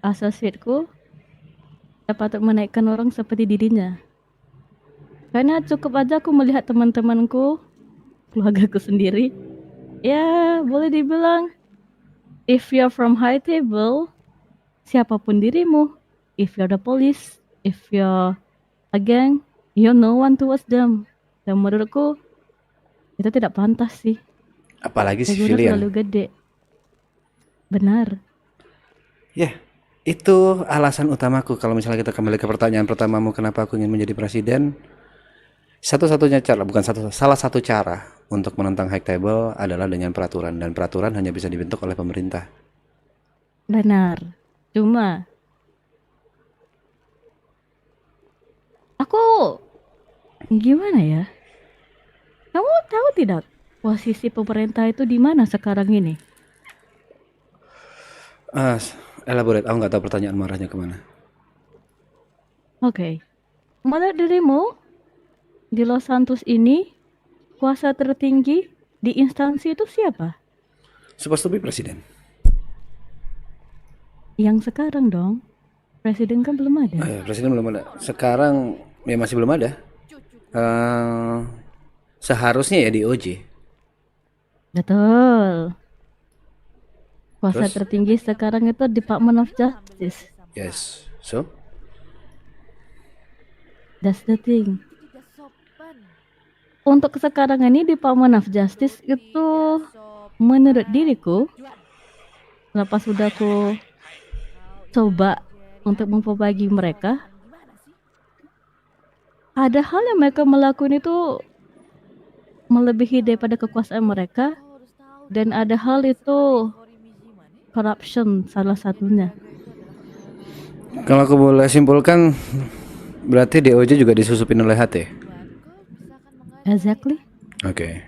J: associateku, dapat menaikkan orang seperti dirinya. Karena cukup aja aku melihat teman-temanku, keluargaku sendiri, ya boleh dibilang, if you're from high table, siapapun dirimu, if you're the police, if you're a gang, you're no one towards them. Dan menurutku, itu tidak pantas sih.
A: Apalagi
J: Egonya
A: civilian.
J: terlalu gede. Benar.
A: Ya, itu alasan utamaku. Kalau misalnya kita kembali ke pertanyaan pertamamu, kenapa aku ingin menjadi presiden? Satu-satunya cara, salah satu cara untuk menentang high table adalah dengan peraturan, dan peraturan hanya bisa dibentuk oleh pemerintah.
J: Benar. Cuma aku gimana ya? Kamu tahu tidak posisi pemerintah itu di mana sekarang ini?
A: Elaborate, aku nggak tahu pertanyaan marahnya kemana.
J: Oke. Menurut dirimu di Los Santos ini kuasa tertinggi di instansi itu siapa?
A: Supposed to be presiden.
J: Yang sekarang dong. Presiden kan belum ada.
A: Presiden belum ada. Sekarang ya masih belum ada. Seharusnya ya DOJ.
J: Betul. Kuasa
A: Terus?
J: tertinggi sekarang itu Department of Justice.
A: Yes. So?
J: That's the thing. Untuk sekarang ini Department of Justice itu menurut diriku, lepas sudah aku coba untuk memperbagi mereka, ada hal yang mereka melakukan itu melebihi daripada kekuasaan mereka, dan ada hal itu corruption salah satunya.
A: Kalau aku boleh simpulkan, berarti DOJ juga disusupin oleh HT.
J: Exactly.
A: Oke.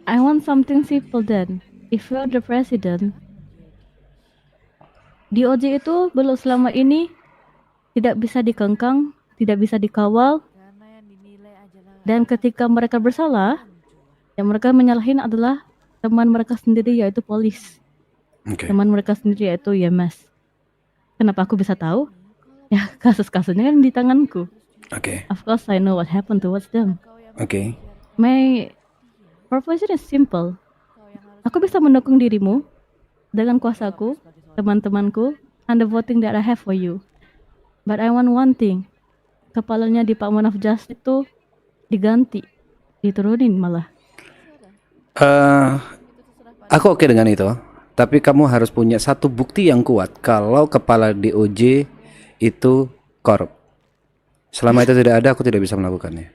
J: I want something simple then. If you're the president, DOJ itu belum selama ini tidak bisa dikengkang, tidak bisa dikawal, dan ketika mereka bersalah, yang mereka menyalahin adalah teman mereka sendiri yaitu polis.
A: Oke.
J: Teman mereka sendiri yaitu YMS. Kenapa aku bisa tahu? Ya kasus-kasusnya kan di tanganku.
A: Oke.
J: Of course I know what happened towards them.
A: Oke.
J: My proposition is simple. Aku bisa mendukung dirimu dengan kuasaku, teman-temanku, and the voting that I have for you. But I want one thing. Kepalanya Department of Justice itu diganti, diturunin malah.
A: Aku oke dengan itu. Tapi kamu harus punya satu bukti yang kuat kalau kepala DOJ itu korup. Selama itu tidak ada, aku tidak bisa melakukannya.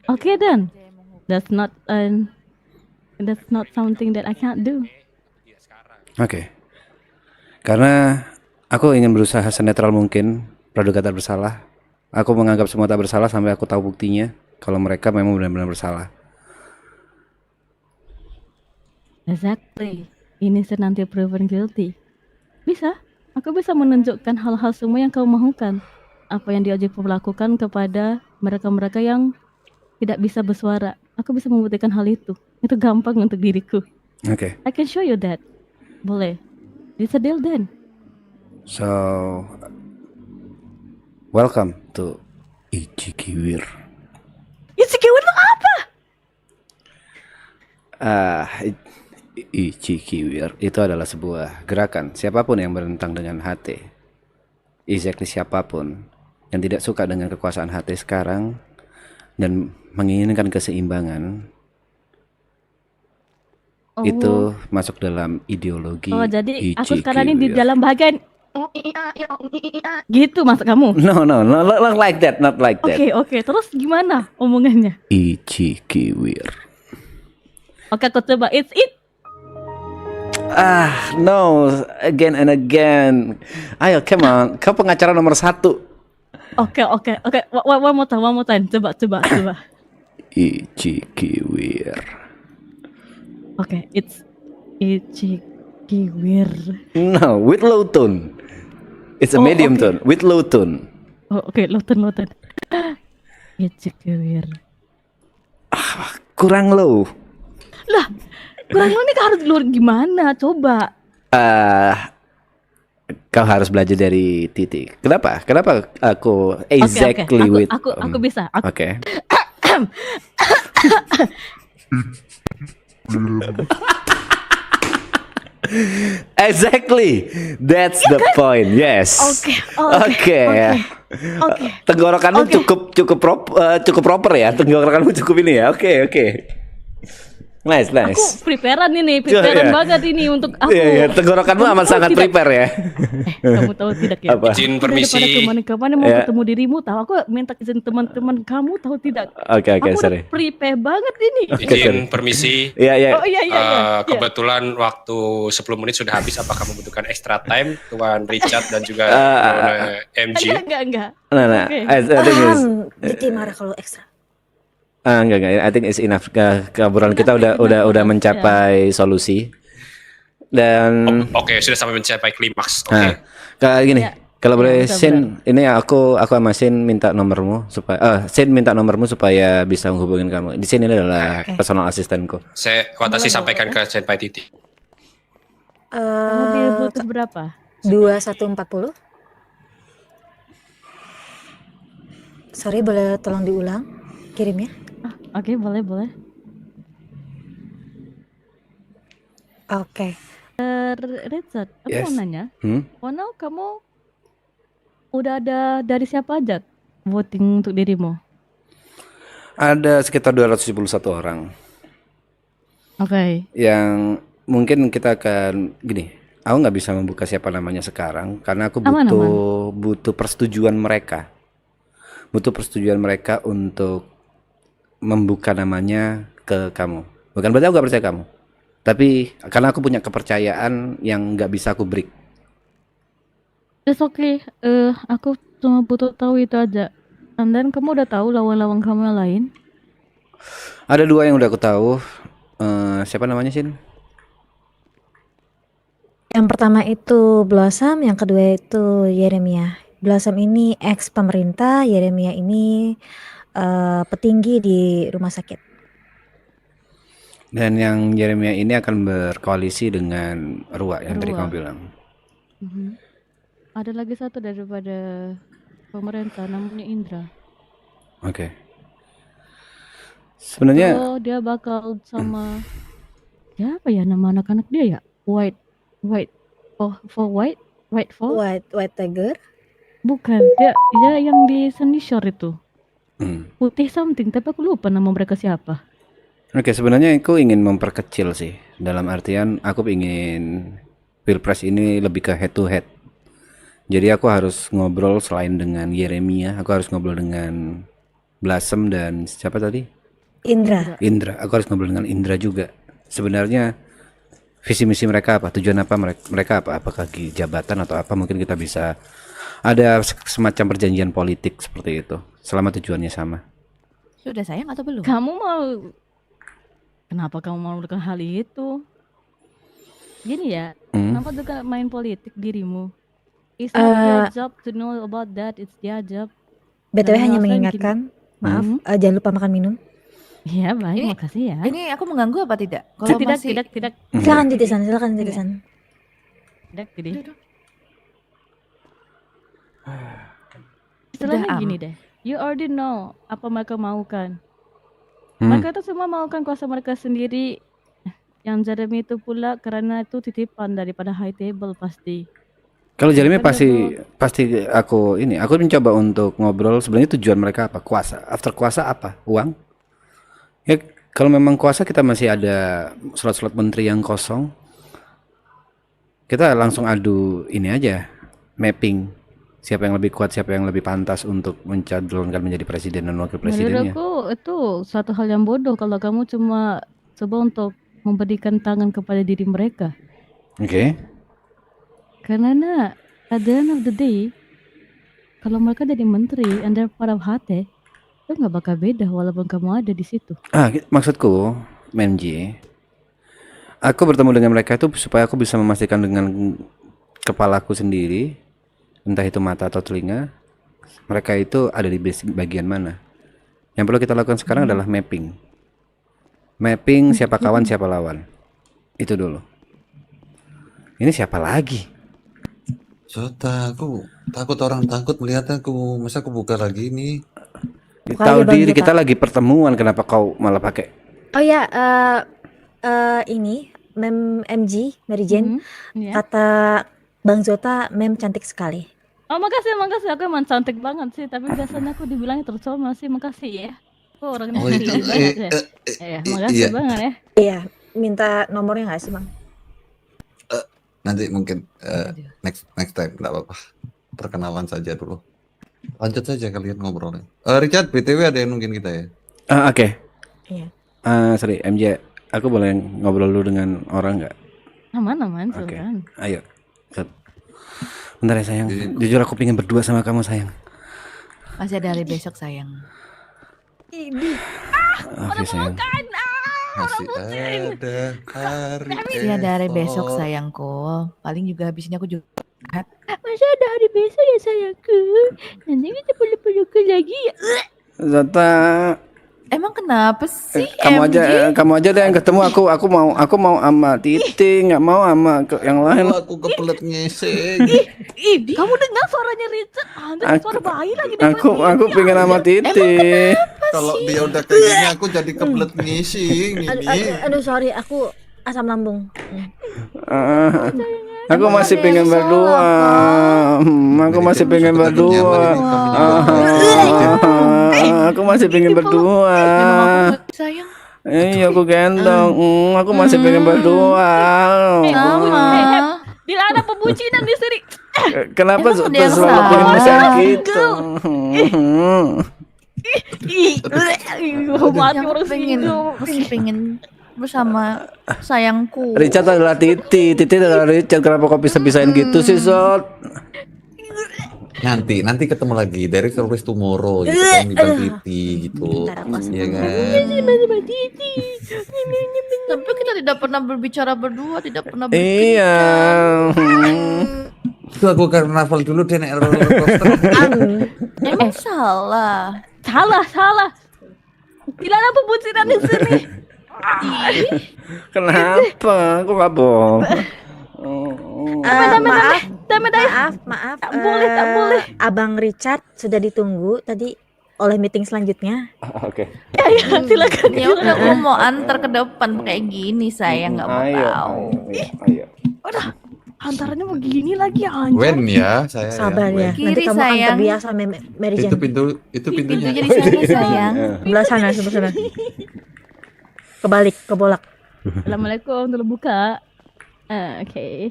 J: Okay then. That's not something that I can't do.
A: Oke. Karena aku ingin berusaha senetral mungkin, praduga tak bersalah. Aku menganggap semua tak bersalah sampai aku tahu buktinya kalau mereka memang benar-benar bersalah.
J: Exactly. Innocent until proven guilty. Bisa. Aku bisa menunjukkan hal-hal semua yang kau mahukan. Apa yang DOJ lakukan kepada mereka-mereka yang tidak bisa bersuara. Aku bisa membuktikan hal itu. Itu gampang untuk diriku.
A: Oke.
J: I can show you that. Boleh. It's a deal then.
A: So, welcome to Ichikiwir.
J: Ichikiwir itu apa?
A: Ichikiwir itu adalah sebuah gerakan siapapun yang bertentang dengan HT, exactly siapapun yang tidak suka dengan kekuasaan HT sekarang dan menginginkan keseimbangan, itu masuk dalam ideologi.
J: Oh jadi aku
A: Ichikiwir.
J: sekarang ini di dalam bagian gitu maksud kamu?
A: No, not like that, not like that.
J: Oke, terus gimana omongannya?
A: Ichikiwir.
J: Oke, aku coba. It's it.
A: No, again and again. Ayo, come on. Kau pengacara nomor 1.
J: Oke. One more time. Coba.
A: Ichikiwir.
J: Oke, it's Ichikiwir.
A: No, with low tone. It's a medium tone, with low tone.
J: Oh, oke, low tone. Ichikiwir.
A: Kurang low.
J: Lah, kurang low ini harus luar gimana? Coba.
A: Kau harus belajar dari Titik. Kenapa aku exactly
J: Oke.
A: with
J: Aku bisa.
A: Oke. Exactly. That's the point. Yes. Oke. Tenggorokanmu cukup proper ya. Tenggorokanmu cukup ini ya. Oke. Nice.
J: Aku preparean banget ini untuk aku.
A: Iya, tenggorokanmu amat sangat prepare ya.
J: Kamu tahu tidak ya?
A: Apa?
H: Izin permisi.
J: Kemana mau ketemu dirimu, tahu aku minta izin teman-teman kamu, tahu tidak?
A: Oke,
J: aku
A: sorry.
J: udah prepare banget ini.
H: Izin permisi.
A: Iya.
J: Oh iya.
H: Kebetulan waktu 10 menit sudah habis. Apakah membutuhkan extra time, Tuan Richard dan juga MG?
J: Enggak.
A: Nah.
J: Okay.
F: Jadi marah kalau ekstra.
A: Enggak. I think it's enough. Kebetulan kita udah mencapai solusi. Dan
H: Oke, sudah sampai mencapai klimaks. Oke.
A: Kayak gini.
J: Ya.
A: Kalau boleh
J: betul,
A: Sin, ini aku sama Sin minta nomormu supaya Sin minta nomormu supaya bisa menghubungin kamu. Di sini adalah personal asistenku.
H: Saya Watashi sampaikan ke Senpai Titi.
J: Kamu butuh berapa?
F: 2140. Sorry, boleh tolong diulang kirimnya?
J: Oke, boleh.
F: Oke.
J: Richard, aku
A: Yes.
J: mau nanya.
A: Hmm?
J: Now kamu udah ada dari siapa aja voting untuk dirimu?
A: Ada sekitar 271 orang
J: Oke.
A: yang mungkin kita akan gini. Aku nggak bisa membuka siapa namanya sekarang karena aku
J: Aman.
A: butuh persetujuan mereka. Butuh persetujuan mereka untuk membuka namanya ke kamu. Bukan berarti aku gak percaya kamu, tapi karena aku punya kepercayaan yang nggak bisa aku break.
J: It's okay. Aku cuma butuh tahu itu aja. And then kamu udah tahu lawan-lawan kamu yang lain?
A: Ada 2 yang udah aku tahu. Siapa namanya Sin?
F: Yang pertama itu Blossom, yang kedua itu Yeremia. Blossom ini ex pemerintah, Yeremia ini petinggi di rumah sakit.
A: Dan yang Jeremia ini akan berkoalisi dengan Rua yang tadi
J: Rua.
A: kamu bilang.
J: Ada lagi satu daripada pemerintah, namanya Indra.
A: Oke. Sebenarnya
J: So dia bakal sama siapa ya nama anak-anak dia ya? White
F: White Tiger.
J: bukan dia yang di Sunny Shore itu putih something tapi aku lupa nama mereka siapa.
A: Oke, sebenarnya aku ingin memperkecil sih. Dalam artian aku ingin Pilpres ini lebih ke head to head. Jadi aku harus ngobrol selain dengan Yeremia, aku harus ngobrol dengan Blossom dan siapa tadi?
F: Indra.
A: Aku harus ngobrol dengan Indra juga. Sebenarnya visi misi mereka apa? Tujuan apa mereka apa? Apakah jabatan atau apa? Mungkin kita bisa ada semacam perjanjian politik seperti itu. Selama tujuannya sama.
C: Sudah sayang atau belum?
J: Kenapa kamu mau melakukan hal itu? Gini ya, kenapa juga main politik dirimu? It's not your job to know about that, it's their job.
F: BTW
J: Nah,
F: hanya
J: alasan
F: mengingatkan, maaf, jangan lupa makan minum.
J: Ya baik, makasih ya.
C: Ini aku mengganggu apa tidak? Kalau
J: Tidak.
F: Silakan Titisan.
J: Tidak. Istilahnya gini deh, you already know apa mereka mau kan. Mereka itu semua mau kan kuasa mereka sendiri. Yang Jeremy itu pula karena itu titipan daripada high table pasti.
A: Kalau Jeremy pasti aku mencoba untuk ngobrol sebenarnya tujuan mereka apa? Kuasa. After kuasa apa? Uang? Ya kalau memang kuasa kita masih ada slot-slot menteri yang kosong. Kita langsung adu ini aja, mapping. Siapa yang lebih kuat, siapa yang lebih pantas untuk mencalonkan menjadi presiden dan wakil presidennya.
J: Menurut aku itu suatu hal yang bodoh kalau kamu cuma coba untuk memberikan tangan kepada diri mereka.
A: Oke.
J: Karena at the end of the day, kalau mereka jadi menteri and they're part of HT, itu nggak bakal beda walaupun kamu ada di situ.
A: Maksudku, MJ, aku bertemu dengan mereka itu supaya aku bisa memastikan dengan kepalaku sendiri, entah itu mata atau telinga, mereka itu ada di bagian mana. Yang perlu kita lakukan sekarang adalah mapping. Mapping siapa kawan, siapa lawan. Itu dulu. Ini siapa lagi?
E: Aku takut orang takut melihat aku. Masa aku buka lagi nih?
A: Tahu diri kita lagi pertemuan, kenapa kau malah pakai?
F: Oh ya, ini MG Mary Jane kata Bang Zota mem cantik sekali.
J: Oh makasih, aku emang cantik banget sih, tapi biasanya aku dibilangnya tercoma sih, makasih ya. Aku orangnya banget ya. Makasih banget ya.
F: Iya, minta nomornya nggak sih Bang?
E: Nanti mungkin next time, nggak apa-apa. Perkenalan saja dulu. Lanjut saja kalian ngobrolnya. Richard, BTW ada yang nungguin kita ya?
A: Oke.
F: Iya.
A: Sorry, MJ, aku boleh ngobrol dulu dengan orang nggak?
J: Aman,
A: Oke.
J: silakan.
A: Ayo. Bentar ya sayang. Jujur aku pengen berdua sama kamu sayang.
C: Masih ada hari besok sayang.
A: Oke sayang.
E: Masih ada hari
C: Masih ada hari besok sayangku. Paling juga habis ini aku juga.
J: Masih ada hari besok ya sayangku. Nanti kita peluk-peluk lagi ya.
A: Zata,
C: Emang kenapa sih?
A: kamu aja deh yang ketemu aku mau sama Titi, nggak mau sama yang lain.
E: Aku kepelet ngeseng.
J: Kamu dengar suaranya Richard? Suara bayi lagi.
A: Aku pengen sama Titi.
C: Emang kenapa
E: Kalau dia udah kayak gini aku jadi kebelet ngising ini.
F: Aduh, sorry, aku asam lambung.
A: Aku masih pengen berdua. Aku masih pengen berdua. Aku masih pengen berdua.
C: Sayang.
A: Iya, aku gendong. Aku masih pengen berdua.
J: Bila ada pembucinan di sini.
A: Kenapa
C: Emang dia
A: selalu
C: salah?
A: pengen masak gitu?
J: Mati
C: Yang
J: orang
C: pengen, masih pengen bersama sayangku.
A: Richard adalah Titi adalah Richard. Kenapa kau pisah-pisahin gitu sih, Sot?
E: Nanti ketemu lagi dari Service Tomorrow gitu kan bilang Titi gitu. Iya kan?
C: Tapi kita tidak pernah berbicara berdua, tidak pernah
A: Iya.
E: Itu aku karnaval dulu deh naik roller coaster.
C: Emang salah.
J: Salah. Bila ada pembucinan di sini.
A: Kenapa? Aku nggak bohong.
F: Maaf.
J: Tak boleh.
F: Abang Richard sudah ditunggu tadi oleh meeting selanjutnya.
A: Oke.
J: Silakan.
C: Ya udah, aku mau antar ke depan kayak gini, sayang, nggak mau tahu.
A: Ayo.
J: Antarannya begini lagi anjir.
E: Wen ya, saya
F: Sabar ya.
E: Wen.
F: Nanti
C: Kiri,
F: kamu akan
C: sayang.
F: terbiasa Mary
E: Itu
F: Jane.
E: pintunya.
C: Jadi sana, sayang.
F: Sebelah sana. Kebalik, kebolak.
J: Assalamualaikum, udah buka. Oke.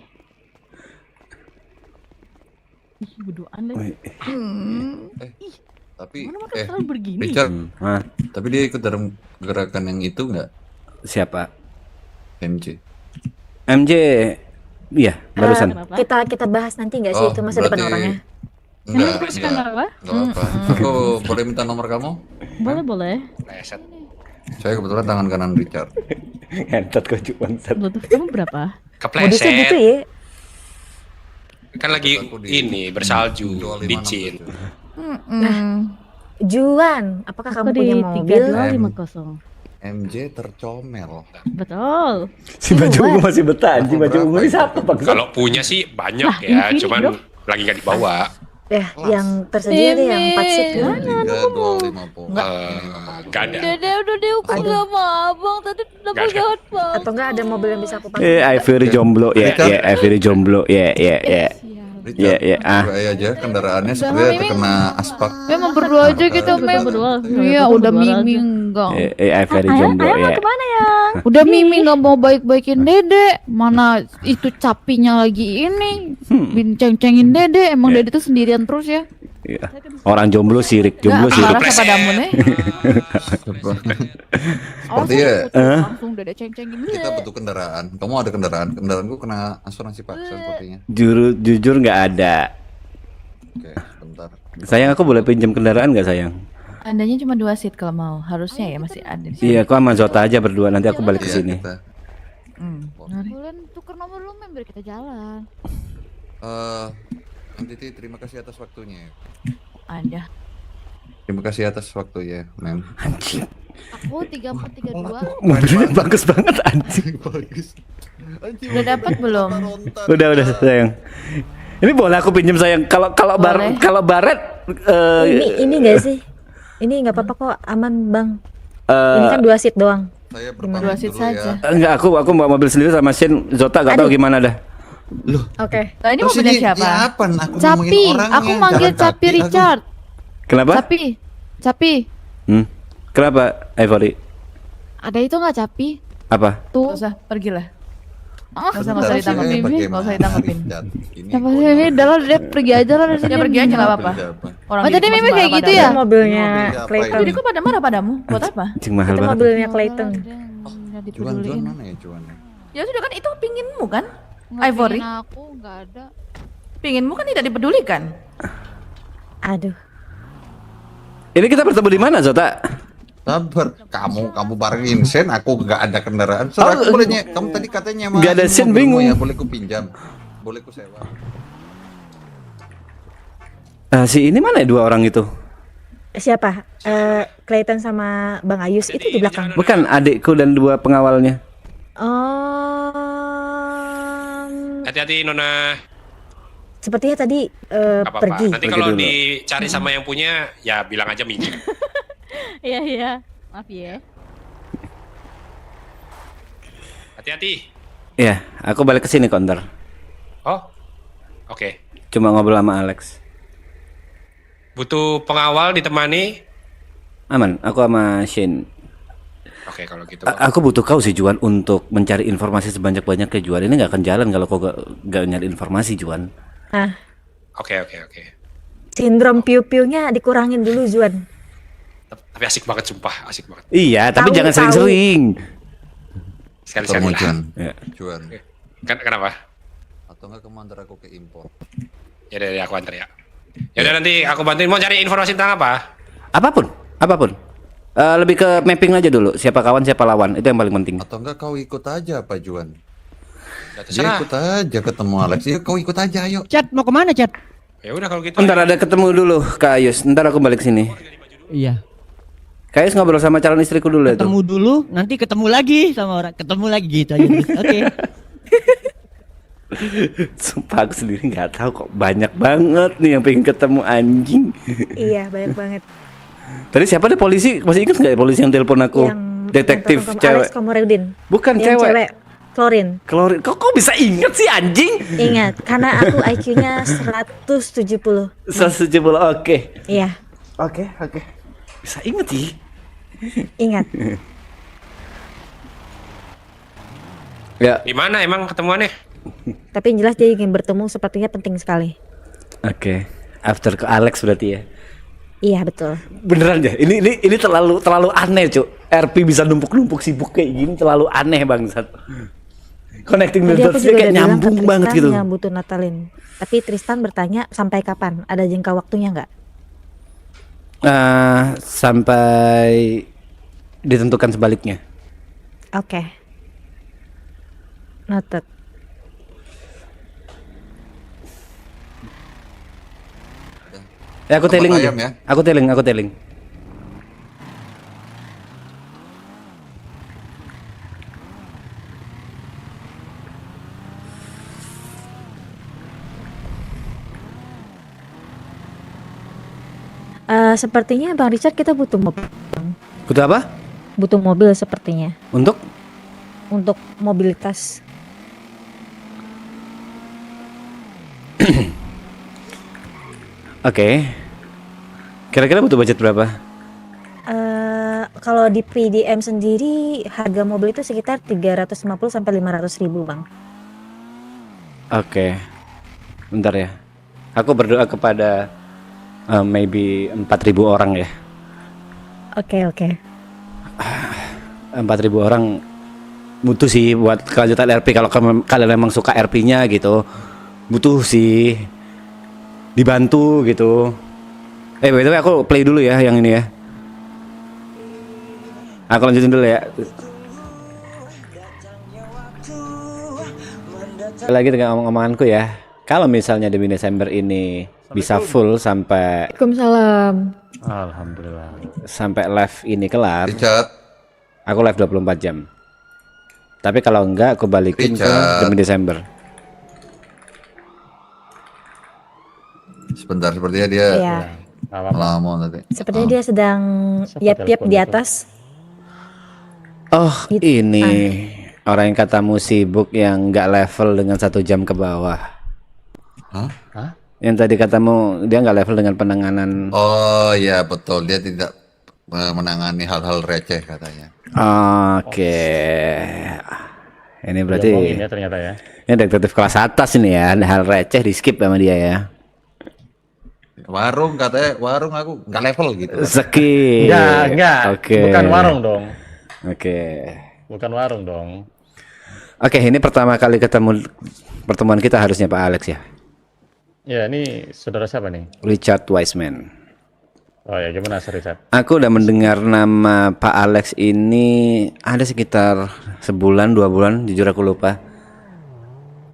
J: Ih, berduaan lagi.
E: Tapi
J: Mana makan selalu begini.
E: Richard,
A: Hah?
E: tapi dia ikut dalam gerakan yang itu nggak?
A: Siapa?
E: MJ.
A: MJ. Iya, barusan.
J: Kenapa?
F: Kita bahas nanti nggak sih itu masa depan orangnya?
E: Enggak
J: Kenapa?
E: apa. Aku boleh minta nomor kamu?
J: Boleh.
H: Reset.
E: Saya kebetulan tangan kanan Richard.
A: Ngentot kau cuma
J: Bluetooth kamu berapa?
F: Modusnya gitu
H: Kepleset.
F: ya.
H: Kan lagi ini bersalju, licin.
F: Juan, apakah kamu
J: Aku
F: punya
J: di
F: mobil?
J: 3250.
E: MJ tercomel.
J: Betul.
A: Si baju ungu masih betah. Si baju ungu ini siapa, Bang?
H: Kalau punya sih banyak
J: Lah,
H: ya,
J: ini
H: cuman
J: bro.
H: lagi nggak dibawa.
F: Ya, yang tersedia deh yang 4 seat ya.
E: 3250.
H: Nggak ada.
C: Udah deh, aku nggak mau, abang. Tadi udah
H: Nggak ada.
F: Atau enggak ada mobil yang bisa aku pakai?
A: Ivory jomblo. Ya, Ivory jomblo. Ya.
E: Richard,
A: Ya.
E: coba aja kendaraannya sepertinya terkena aspak.
C: Memang berdua aja gitu, Mem.
J: Berdua.
C: Iya, udah Mimi enggak.
A: Ivory jomblo.
J: Ayah mau
A: Ya.
J: kemana ya?
C: Udah Mimi nggak mau baik-baikin Dede. Mana itu capinya lagi ini. Ceng-cengin Dede. Emang Dede tuh sendirian terus ya.
A: Iya. Orang jomblo sirik, jomblo
C: Nggak,
A: sirik.
C: marah siapa damun nih?
E: Sepertinya
C: Langsung Dede ceng-cengin.
E: kita butuh kendaraan. Kamu ada kendaraan? Kendaraanku kena asuransi paksa sepertinya.
A: Jujur nggak ada.
E: Oke, sebentar.
A: Sayang, aku boleh pinjam kendaraan nggak, sayang?
C: Andanya cuma 2 seat kalau mau. Harusnya ya masih ada di sini.
A: Iya, aku sama Zota aja berdua. Nanti aku balik ke
E: Iya,
A: sini.
E: kita.
C: Boleh tuker nomor lu, Mem, biar kita jalan.
E: Titi, terima kasih atas waktunya.
C: Ada.
E: Terima kasih atas waktunya, Mem.
A: Anjing.
C: Aku 3432.
A: Mobilnya bagus banget, anjing.
E: Bagus.
C: Udah dapat belum?
A: Udah sayang. Ini boleh aku pinjam, sayang. Kalau
C: Boleh.
A: baret
F: Ini enggak sih? Ini enggak apa-apa kok, aman, Bang. Ini kan 2 seat doang.
E: Saya
C: 2 seat
E: dulu
C: saja.
E: ya.
A: enggak, aku bawa mobil sendiri sama Shin. Zota gak tahu gimana dah.
F: Oke.
C: Nah, ini
E: Terus
C: mobilnya
E: ini
C: siapa?
E: diapaan? Aku
C: Capi.
E: ngomongin orangnya,
C: Aku manggil
E: jalan
C: Capi
E: kaki, aku-
C: Richard.
A: Kenapa?
C: Capi.
A: Kenapa, Ivory?
C: Ada itu nggak Capi?
A: Apa?
C: Tuh. Gak usah, pergilah. Gak usah
E: Bentar,
C: ditanggapin.
E: saya
C: Gak usah ditanggapin.
E: Richard. Ini
C: Siapa sih
E: konyol.
C: ini? Udah lah, dia pergi aja lah dari sini. Dia pergi aja nggak apa-apa. Orang
J: Oh, jadi
C: itu
J: Mimi
C: masih
J: kayak
C: marah
J: gitu
C: padamu.
J: ya?
F: Itu mobilnya
E: Mobil
F: Clayton.
C: Jadi kok pada marah padamu? Buat apa?
A: Anjing mahal
F: Itu
A: banget.
F: mobilnya Clayton.
E: Cuan mana ya cuan?
C: Ya sudah kan, itu pinginmu kan? Ivory.
D: Aku nggak ada.
C: Pinginmu kan tidak dipedulikan.
F: Aduh.
A: Ini kita bertemu di mana, Zota?
E: Sabar, kamu barengin Sen, aku nggak ada kendaraan. Soalnya aku boleh kamu tadi katanya mah
A: Nggak ada
E: ini
A: sen,
E: mobilmu
A: bingung.
E: ya, boleh ku pinjam, boleh ku sewa.
A: Si ini mana ya, 2 orang itu?
F: Siapa? Clayton sama Bang Ayus itu di belakang.
A: Bukan, adikku dan 2 pengawalnya.
H: Hati-hati Nona.
F: Sepertinya tadi
H: Gak apa-apa.
F: pergi.
H: Nanti
A: Pergi
H: kalau
A: dulu.
H: dicari sama yang punya, ya bilang aja minjem.
J: Iya iya. Maaf ya.
H: Hati-hati.
A: Ya, aku balik ke sini konter.
H: Oh, oke.
A: Cuma ngobrol sama Alex.
H: Butuh pengawal ditemani.
A: Aman, aku sama Shane.
H: Oke, kalau gitu.
A: Aku butuh kau sih Juan untuk mencari informasi sebanyak-banyaknya Juan. Ini nggak akan jalan kalau kau gak nyari informasi Juan.
F: Nah,
H: Oke.
F: sindrom piu-piunya dikurangin dulu Juan.
H: Tapi asik banget sumpah, asik banget.
A: Iya, tapi
F: Tahu,
A: jangan
F: tahu.
A: sering-sering.
H: Sekali-sekali
E: Ketemu
H: lah.
E: Juan.
A: Ya.
E: Juan.
H: Kenapa?
E: Atau enggak kemana aku ke impor?
H: Ya udah aku antar ya. Ya udah nanti aku bantuin. Mau cari informasi tentang apa?
A: Apapun. Lebih ke mapping aja dulu. Siapa kawan, siapa lawan. Itu yang paling penting.
E: Atau enggak kau ikut aja Pak Juan?
H: Ya,
E: Dia
H: terserah.
E: ikut aja ketemu Alex. Ya kau ikut aja ayo.
K: Chat mau kemana Chat?
H: Ya udah kalau gitu.
A: Ntar ada ketemu dulu Kak Ayus. Ntar aku balik sini.
K: Iya.
A: Kak Ayus ngobrol sama calon istriku dulu itu.
K: Ketemu dulu, nanti ketemu lagi sama orang. Ketemu lagi gitu aja. Terus. Oke.
A: Sumpah aku sendiri nggak tahu kok banyak banget nih yang pengen ketemu anjing.
F: Iya, banyak banget.
A: Tadi siapa deh polisi? Masih ingat nggak ya polisi yang telepon aku? Detektif
F: yang telepon kamu,
A: cewek.
F: Alex Komorudin.
A: Bukan
F: Yang
A: cewek.
F: Florin.
A: Klorin. Kok bisa ingat sih anjing?
F: Ingat, karena aku IQ-nya 170.
A: 170. Oke.
F: Iya,
A: Oke. Bisa inget sih.
F: ingat.
A: Ya.
H: Di mana emang ketemuannya?
F: Tapi yang jelas dia ingin bertemu sepertinya penting sekali.
A: Oke. After ke Alex berarti ya.
F: Iya, betul.
A: Beneran ya? Ini terlalu aneh, Cuk. RP bisa numpuk-numpuk sibuk kayak gini terlalu aneh bangsat. Connecting the
F: Tadi aku
A: dots
F: juga
A: kayak
F: udah bilang ke
A: nyambung banget
F: Tristan
A: gitu.
F: yang butuh Natalin. Tapi Tristan bertanya sampai kapan? Ada jangka waktunya nggak?
A: Sampai ditentukan sebaliknya.
F: Oke. Noted.
A: Ya aku
E: Tempat
A: telling aja.
E: ayam ya?
A: Aku telling.
F: Sepertinya Bang Richard kita butuh mobil.
A: Butuh apa?
F: Butuh mobil sepertinya
A: Untuk?
F: untuk mobilitas.
A: Oke. Kira-kira butuh budget berapa?
F: Kalau di PDM sendiri harga mobil itu sekitar 350 sampai 500 ribu Bang.
A: Oke. Bentar ya. Aku berdoa kepada maybe 4.000 orang ya.
F: Oke.
A: 4.000 orang butuh sih buat kelanjutan RP kalau kalian memang suka RP-nya gitu. Butuh sih dibantu gitu. By the way aku play dulu ya yang ini ya. Aku lanjutin dulu ya. Lagi dengan omong-omonganku ya. Kalau misalnya demi Desember ini bisa full sampai
F: Waalaikumsalam.
A: Alhamdulillah. Sampai live ini kelar.
E: Richard.
A: Aku live 24 jam. Tapi kalau enggak aku balikin ke
E: Richard.
A: demi Desember.
E: Sebentar sepertinya dia
F: Iya.
E: lama tadi.
F: Sepertinya dia sedang yap-yap di atas.
A: Oh, ini orang yang katamu sibuk yang nggak level dengan 1 jam ke bawah.
E: Hah?
A: Yang tadi katamu dia nggak level dengan penanganan.
E: Oh iya betul, dia tidak menangani hal-hal receh katanya.
A: Oke. Ini berarti
G: Ngomongin ya ternyata ya.
A: ini detektif kelas atas ini ya. Hal receh di skip sama dia ya.
E: Warung katanya, warung aku nggak level gitu.
A: Skip.
G: Enggak.
A: Oke.
G: Bukan warung dong.
A: Oke.
G: Bukan warung dong.
A: Oke, ini pertama kali ketemu pertemuan kita harusnya Pak Alex ya.
G: Ya, ini saudara siapa nih?
A: Richard Wiseman.
G: Oh ya, gimana Sir Richard?
A: Aku udah mendengar nama Pak Alex ini ada sekitar sebulan 2 bulan, jujur aku lupa.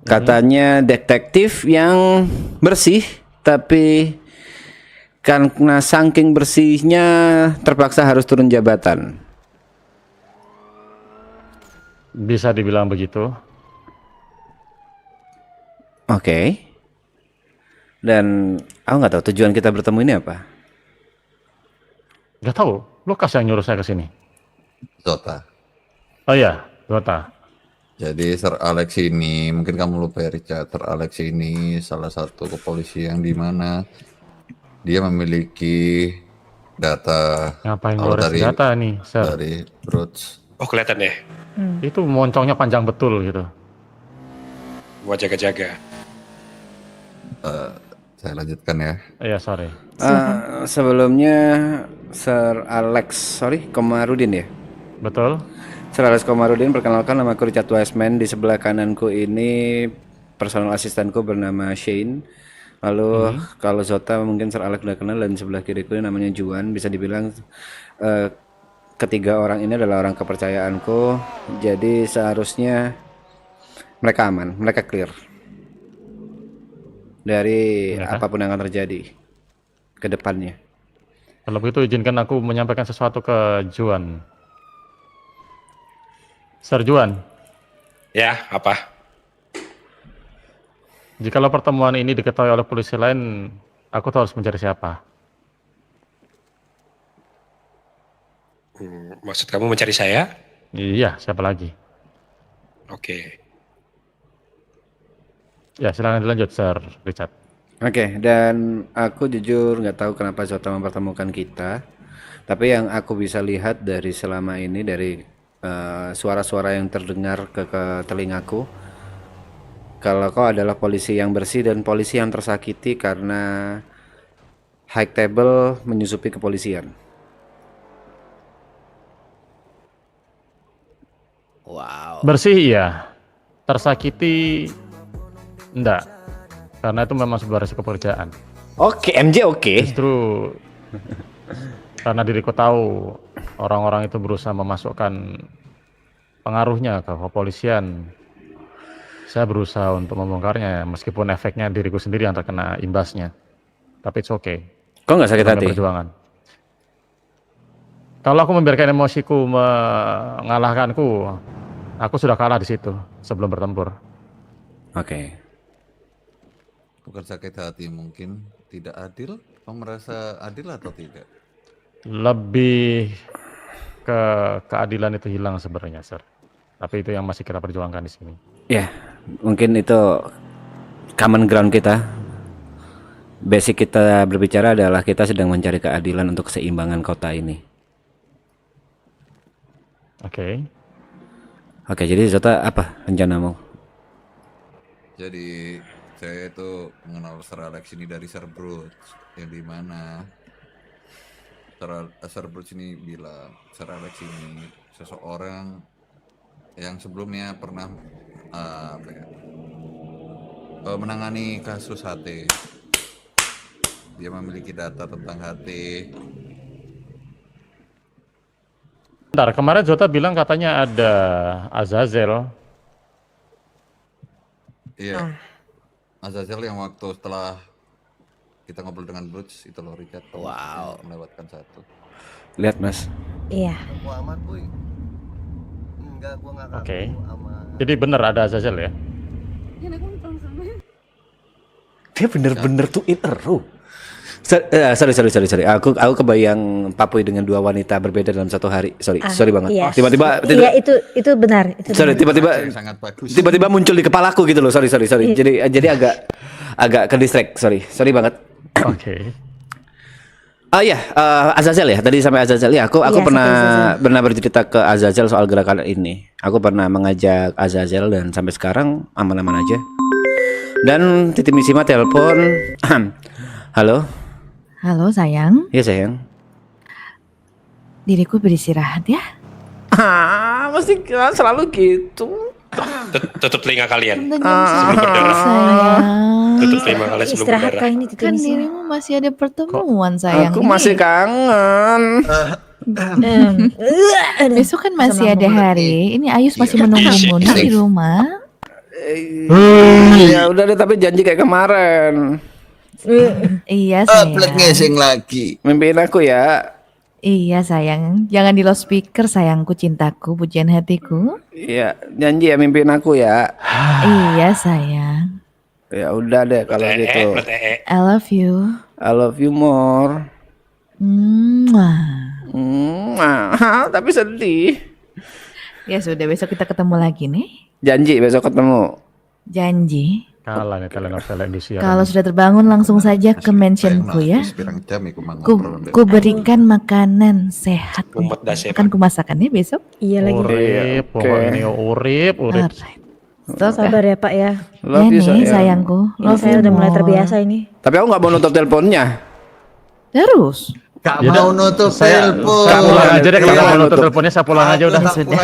A: Katanya detektif yang bersih, tapi karena saking bersihnya terpaksa harus turun jabatan.
G: Bisa dibilang begitu.
A: Oke. Dan aku nggak tahu tujuan kita bertemu ini apa.
G: Gak tahu, Lukas yang nyuruh saya ke sini.
E: Zota.
G: Oh iya, Zota.
E: Jadi Sir Alex ini, mungkin kamu lupa ya Richard, Sir Alex ini salah satu kepolisian di mana dia memiliki data.
G: Ngapain
E: Kalau
G: ngores data nih, Sir?
E: dari Broods.
H: Oh kelihatan ya,
G: Itu moncongnya panjang betul gitu.
H: buat jaga-jaga.
E: Saya lanjutkan ya.
G: Iya, sorry.
A: Sebelumnya Sir Alex, Komarudin ya?
G: Betul.
A: Sir Alex Komarudin, perkenalkan nama aku Richard Wiseman. Di sebelah kananku ini personal asistenku bernama Shane. Lalu kalau Zota mungkin Sir Alex udah kenal, dan sebelah kiriku ini namanya Juan. Bisa dibilang ketiga orang ini adalah orang kepercayaanku. Jadi seharusnya mereka aman, mereka clear dari apapun yang akan terjadi ke depannya.
G: Kalau begitu izinkan aku menyampaikan sesuatu ke Juan. Sir Juan,
H: Ya, apa?
G: jikalau pertemuan ini diketahui oleh polisi lain, aku tahu harus mencari siapa.
H: Maksud kamu mencari saya?
G: Iya, siapa lagi?
H: Oke.
G: Ya, silakan dilanjut, Sir Richard.
A: Oke, dan aku jujur nggak tahu kenapa Zota mempertemukan kita. Tapi yang aku bisa lihat dari selama ini, dari suara-suara yang terdengar ke telingaku, kalau kau adalah polisi yang bersih dan polisi yang tersakiti karena high table menyusupi kepolisian.
E: Wow.
G: Bersih iya, tersakiti enggak, karena itu memang sebuah resiko pekerjaan.
A: Oke, MJ oke.
G: Justru karena diriku tahu orang-orang itu berusaha memasukkan pengaruhnya ke kepolisian, saya berusaha untuk membongkarnya, meskipun efeknya diriku sendiri yang terkena imbasnya. Tapi it's okay.
A: Kau nggak sakit
G: Namanya
A: hati?
G: perjuangan. Kalau aku membiarkan emosiku mengalahkanku, aku sudah kalah di situ sebelum bertempur.
A: Oke.
E: Bukan sakit hati, mungkin tidak adil. Kamu merasa adil atau tidak?
G: Lebih ke keadilan itu hilang sebenarnya, Sir. Tapi itu yang masih kita perjuangkan di sini.
A: Ya, mungkin itu common ground kita. Basic kita berbicara adalah kita sedang mencari keadilan untuk keseimbangan kota ini.
G: Oke.
A: Oke, jadi Zota apa rencanamu?
E: Jadi saya itu mengenal Sir Alex ini dari Sir Broods, yang dimana Sir Broods ini bilang Sir Alex ini seseorang yang sebelumnya pernah menangani kasus HT. Dia memiliki data tentang HT.
G: Bentar, kemarin Zota bilang katanya ada Azazel.
E: Iya. Azazel yang waktu setelah kita ngobrol dengan Broods itu loh, Richard. Wow. Melewatkan satu.
A: Lihat Mas.
F: Iya.
G: Oke. Jadi benar ada Azazel ya?
A: Dia bener-bener tuh in a row. Sorry. Aku kebayang Papui dengan dua wanita berbeda dalam satu hari. Sorry banget.
F: Iya.
A: Tiba-tiba
F: Iya, itu benar.
A: sorry,
E: Sangat bagus.
A: tiba-tiba muncul di kepalaku gitu loh. Sorry. Jadi agak ke distract. Sorry banget.
G: Oke.
A: Oh iya, Azazel ya. Tadi sampai Azazel ya. Aku
F: Iya,
A: pernah bercerita ke Azazel soal gerakan ini. Aku pernah mengajak Azazel dan sampai sekarang aman-aman aja. Dan Titi Misima telepon. Halo.
C: Halo sayang,
A: Iya sayang.
C: diriku beristirahat ya.
A: Mesti selalu gitu.
H: Tutup telinga kalian
C: Sebelum
H: berdarah.
C: sayang.
H: Tutup telinga kalian sebelum
F: Istirahat
H: berdarah.
F: kah ini Titi
C: Kan
F: Misima?
C: dirimu masih ada pertemuan sayang.
A: Aku
C: Ini
A: masih kangen.
C: besok kan masih ada hari. Ini Ayus masih
E: Iya.
C: menunggumu nih di rumah.
A: Ya udah deh, tapi janji kayak kemarin.
C: Iya
E: Upload
C: sayang.
E: ngeseng lagi.
A: Mimpiin aku ya.
C: Iya sayang. Jangan di loudspeaker sayangku, cintaku, pujian hatiku.
A: Iya, janji ya mimpiin aku ya.
C: Iya sayang.
A: Ya udah deh kalau gitu.
C: I love you.
A: I love you more.
C: Mwah.
A: Mahal tapi sedih.
C: Ya sudah, besok kita ketemu lagi nih.
A: Janji besok ketemu.
C: Janji.
G: Kalah nih telenovela Indonesia.
C: Kalau sudah terbangun langsung saja ke mentionku ya. Ku berikan makanan sehat.
H: Umat dasar.
C: Akan ku masakan ya besok.
F: Iya lagi.
G: Urip, pokoknya urip.
F: Sabar ya Pak ya.
A: Love you,
C: nih
A: sayang.
C: sayangku.
F: Ini saya udah mulai terbiasa ini.
A: Tapi aku nggak mau nutup teleponnya.
C: Terus.
E: Gak mau nutup telepon.
G: Saya pulang aja deh, kalau nggak mau nutup teleponnya saya pulang aja udah.
C: Sudah.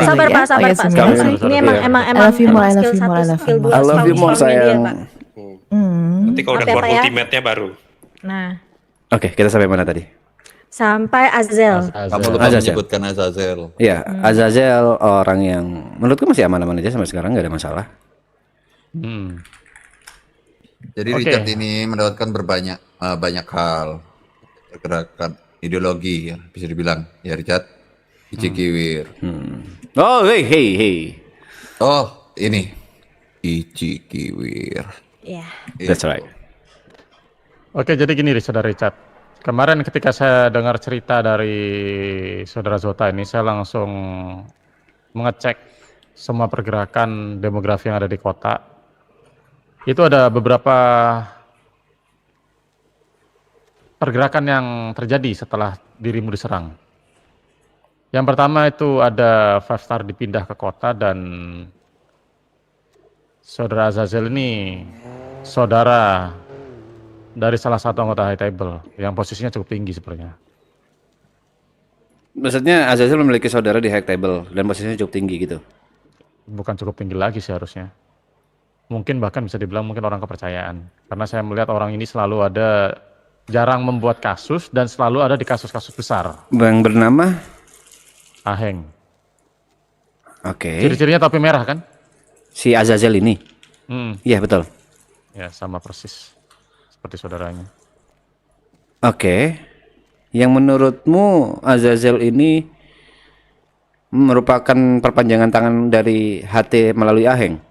H: Sabar, Pak.
F: Sabar. Ini emang
C: I love you more, I love you more, I love you more.
A: I love you more, sayang.
H: Nanti kalau udah
F: Apa ya,
H: keluar
F: Pak ya?
H: ultimate-nya baru.
F: Nah,
A: Oke, kita sampai mana tadi?
F: sampai Azazel.
E: Kamu lupa menyebutkan Azazel.
A: Iya, Azazel orang yang menurutku masih aman-aman aja sampai sekarang, nggak ada masalah.
E: Jadi
G: Oke.
E: Richard ini mendapatkan banyak hal, pergerakan ideologi ya bisa dibilang ya Richard. Ici Kiwir.
A: Oh, hey.
E: Oh ini Ici Kiwir.
F: Iya.
A: That's right.
G: Oke, jadi gini saudara Richard. Kemarin ketika saya dengar cerita dari saudara Zota ini, saya langsung mengecek semua pergerakan demografi yang ada di kota. Itu ada beberapa pergerakan yang terjadi setelah dirimu diserang. Yang pertama itu ada Five Star dipindah ke kota dan saudara Azazel ini saudara dari salah satu anggota High Table yang posisinya cukup tinggi sebenarnya.
A: Maksudnya Azazel memiliki saudara di High Table dan posisinya cukup tinggi gitu.
G: Bukan cukup tinggi lagi sih harusnya. Mungkin bahkan bisa dibilang mungkin orang kepercayaan. Karena saya melihat orang ini selalu ada, jarang membuat kasus dan selalu ada di kasus-kasus besar.
A: Bang bernama?
G: Aheng.
A: Oke.
G: Ciri-cirinya topi merah kan?
A: Si Azazel ini? Iya betul.
G: Ya sama persis seperti saudaranya.
A: Oke. Yang menurutmu Azazel ini merupakan perpanjangan tangan dari HT melalui Aheng?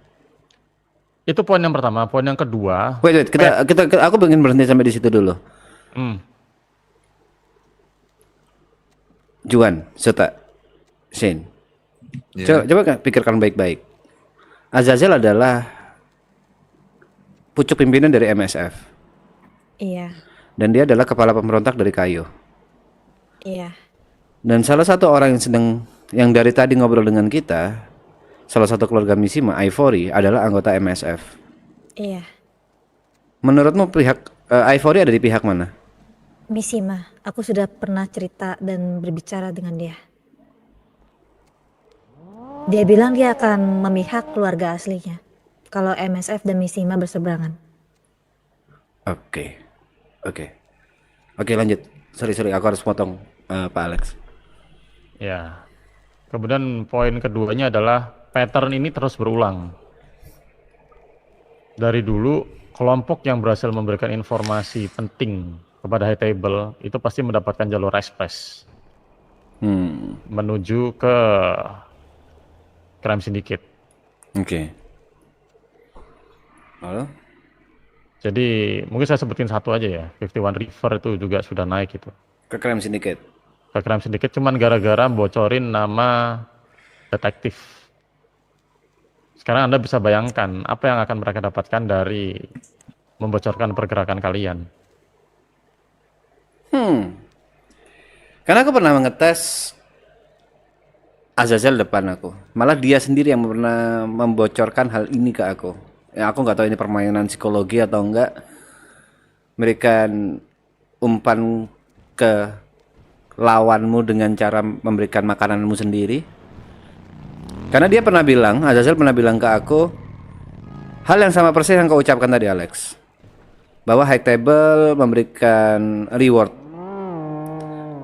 G: Itu poin yang pertama. Poin yang kedua.
A: Wait, aku ingin berhenti sampai di situ dulu. Juan, Sota, Shane. Coba pikirkan baik-baik. Azazel adalah pucuk pimpinan dari MSF.
F: Iya.
A: Dan dia adalah kepala pemberontak dari Kayo.
F: Iya.
A: Dan salah satu orang yang dari tadi ngobrol dengan kita, salah satu keluarga Mishima, Ivory, adalah anggota MSF.
F: Iya.
A: Menurutmu pihak Ivory ada di pihak mana?
F: Mishima, aku sudah pernah cerita dan berbicara dengan dia. Dia bilang dia akan memihak keluarga aslinya kalau MSF dan Mishima berseberangan.
A: Oke, lanjut. Sorry, aku harus potong Pak Alex.
G: Ya. Kemudian poin keduanya adalah pattern ini terus berulang. Dari dulu kelompok yang berhasil memberikan informasi penting kepada High Table itu pasti mendapatkan jalur ekspres menuju ke Crime Syndicate.
A: Oke. Halo?
G: Jadi mungkin saya sebutin satu aja ya, 51 River itu juga sudah naik itu.
A: Ke Crime Syndicate?
G: Ke Crime Syndicate cuman gara-gara bocorin nama detektif. Sekarang Anda bisa bayangkan apa yang akan mereka dapatkan dari membocorkan pergerakan kalian.
A: Karena aku pernah mengetes Azazel depan aku. Malah dia sendiri yang pernah membocorkan hal ini ke aku. Ya aku nggak tahu ini permainan psikologi atau enggak. Memberikan umpan ke lawanmu dengan cara memberikan makananmu sendiri. Karena dia pernah bilang, Azazel pernah bilang ke aku hal yang sama persis yang kau ucapkan tadi Alex. Bahwa High Table memberikan reward.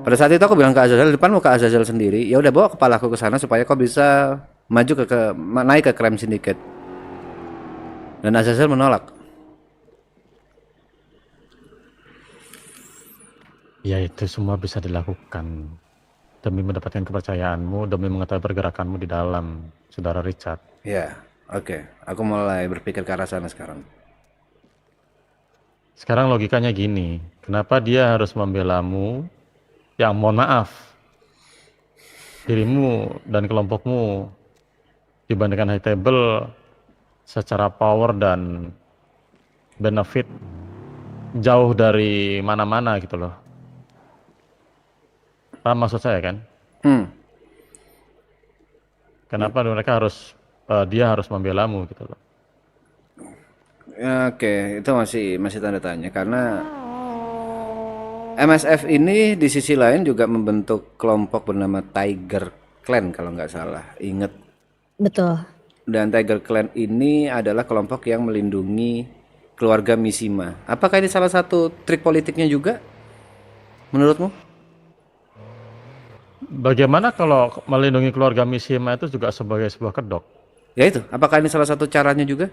A: Pada saat itu aku bilang ke Azazel, depanmu ke Azazel sendiri, ya udah bawa kepalaku ke sana supaya kau bisa maju naik ke Crime Syndicate. Dan Azazel menolak.
G: Ya itu semua bisa dilakukan demi mendapatkan kepercayaanmu, demi mengetahui pergerakanmu di dalam, saudara Richard.
A: Ya, oke. Aku mulai berpikir ke arah sana sekarang.
G: Sekarang logikanya gini, kenapa dia harus membelamu yang mohon maaf, dirimu dan kelompokmu dibandingkan high table secara power dan benefit jauh dari mana-mana gitu loh. Paham maksud saya kan? Kenapa mereka harus dia harus membelamu gitu loh.
A: Ya, oke, itu masih tanda tanya karena MSF ini di sisi lain juga membentuk kelompok bernama Tiger Clan kalau nggak salah. Ingat.
F: Betul.
A: Dan Tiger Clan ini adalah kelompok yang melindungi keluarga Mishima. Apakah ini salah satu trik politiknya juga menurutmu?
G: Bagaimana kalau melindungi keluarga Mishima itu juga sebagai sebuah kedok?
A: Ya itu, apakah ini salah satu caranya juga?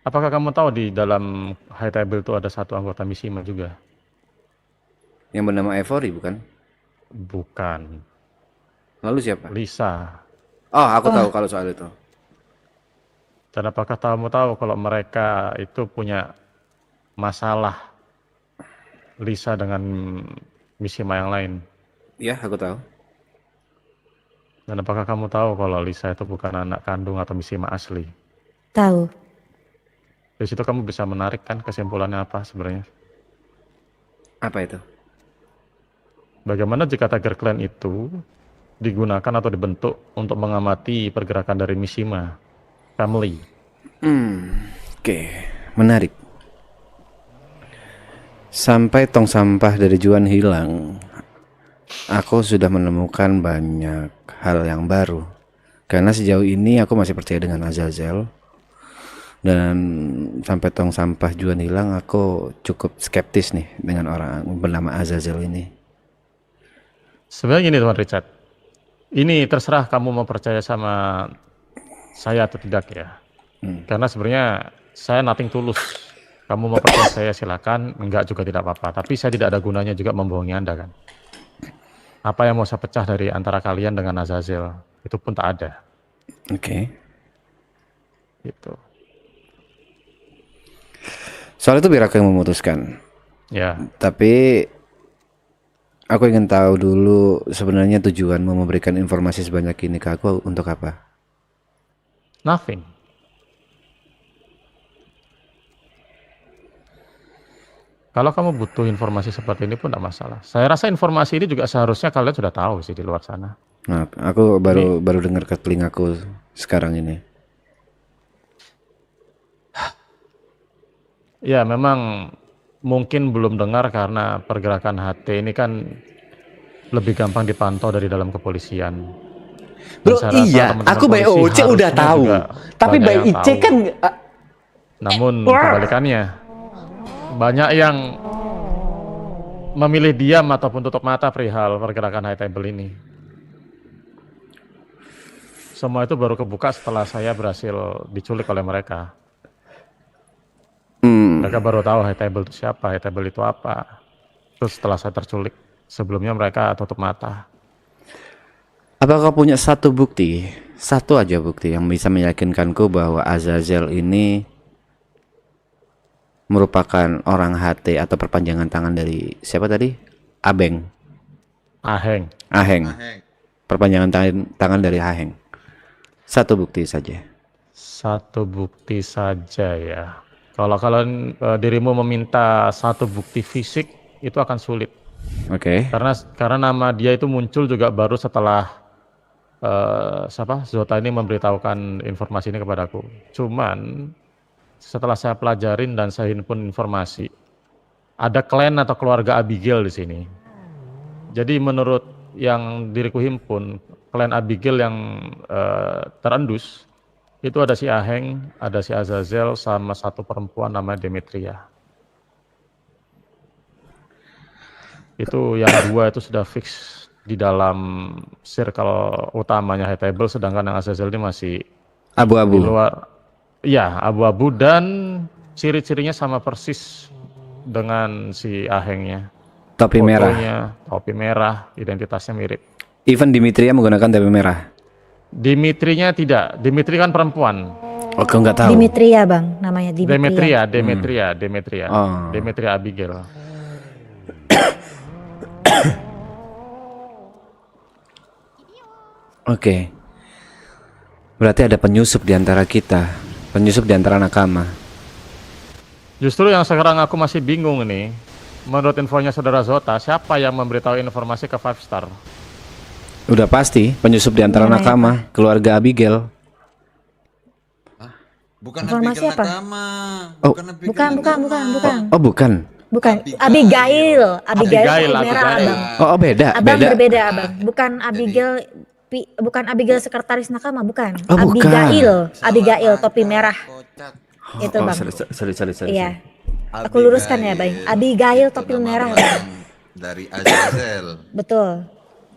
G: Apakah kamu tahu di dalam high table itu ada satu anggota Mishima juga?
A: Yang bernama Ivory bukan?
G: Bukan.
A: Lalu siapa?
G: Lisa.
A: Oh, aku tahu kalau soal itu.
G: Dan apakah kamu tahu kalau mereka itu punya masalah Lisa dengan Mishima yang lain?
A: Iya, aku tahu.
G: Dan apakah kamu tahu kalau Lisa itu bukan anak kandung atau Mishima asli?
F: Tahu.
G: Dari situ kamu bisa menarik kan kesimpulannya apa sebenarnya?
A: Apa itu?
G: Bagaimana jika Tiger Clan itu digunakan atau dibentuk untuk mengamati pergerakan dari Mishima family?
A: Oke, menarik. Sampai tong sampah dari Juan hilang, aku sudah menemukan banyak hal yang baru. Karena sejauh ini aku masih percaya dengan Azazel. Dan sampai tong sampah Juan hilang, aku cukup skeptis nih dengan orang bernama Azazel ini.
G: Sebenarnya gini teman Richard, ini terserah kamu mau percaya sama saya atau tidak ya. Karena sebenarnya saya nothing tulus. Kamu mau percaya saya silakan, enggak juga tidak apa-apa. Tapi saya tidak ada gunanya juga membohongi Anda kan. Apa yang mau saya pecah dari antara kalian dengan Azazel, itu pun tak ada.
A: Oke.
G: Gitu.
A: Soal itu biar aku yang memutuskan.
G: Ya.
A: Tapi aku ingin tahu dulu sebenarnya tujuanmu memberikan informasi sebanyak ini ke aku untuk apa?
G: Nothing. Kalau kamu butuh informasi seperti ini pun tidak masalah. Saya rasa informasi ini juga seharusnya kalian sudah tahu sih di luar sana.
A: Nah, aku baru dengar ke telingaku sekarang ini.
G: Ya, memang mungkin belum dengar karena pergerakan HT ini kan lebih gampang dipantau dari dalam kepolisian.
L: Bro, iya, aku by OC udah tahu. Tapi by IC kan
G: namun kebalikannya. Banyak yang memilih diam ataupun tutup mata perihal pergerakan high table ini. Semua itu baru kebuka setelah saya berhasil diculik oleh mereka. Mereka baru tahu high table itu siapa, high table itu apa. Terus setelah saya terculik, sebelumnya mereka tutup mata.
A: Apakah punya satu bukti, satu aja bukti yang bisa meyakinkanku bahwa Azazel ini merupakan orang HT atau perpanjangan tangan dari siapa tadi? Aheng. Perpanjangan tangan dari Aheng. Satu bukti saja.
G: Satu bukti saja ya. Kalau kalian dirimu meminta satu bukti fisik itu akan sulit.
A: Oke.
G: Karena nama dia itu muncul juga baru setelah Zota ini memberitahukan informasi ini kepadaku. Cuman setelah saya pelajarin dan saya himpun informasi, ada klan atau keluarga Abigail di sini. Jadi menurut yang diriku himpun, klan Abigail yang terendus itu ada si Aheng, ada si Azazel, sama satu perempuan namanya Demetria. Itu yang dua itu sudah fix di dalam circle utamanya high table, sedangkan yang Azazel ini masih
A: abu-abu.
G: Di luar, ya abu-abu dan ciri-cirinya sama persis dengan si Ahengnya.
A: Topi merah.
G: Topi merah, identitasnya mirip.
A: Even Dimitria menggunakan topi merah.
G: Dimitrinya tidak, Dimitri kan perempuan.
A: Oke, nggak tahu.
F: Dimitria bang, namanya Dimitria.
G: Demetria
A: Oh.
G: Demetria Abigail.
A: Oke. Berarti ada penyusup di antara kita, penyusup di antara nakama.
G: Justru yang sekarang aku masih bingung nih. Menurut infonya saudara Zota, siapa yang memberitahu informasi ke Five Star?
A: Udah pasti penyusup di antara nakama, keluarga Abigail.
E: Bukan
F: Informasi
E: Abigail
F: apa?
E: Nakama.
A: Oh.
F: Bukan.
A: Oh bukan.
F: Bukan. Abigail.
G: Abigail,
F: topi merah,
G: Abigail.
F: Abang.
A: Oh beda,
F: Abang
A: beda.
F: berbeda, Abang. Bukan Abigail, bukan Abigail sekretaris nakama, bukan.
A: Oh, bukan.
F: Abigail topi merah. Itu,
A: Oh,
F: Bang.
A: sorry.
F: Iya. Aku luruskan ya, Bang. Abigail topi merah, Bang.
E: Dari Azazel.
F: Betul.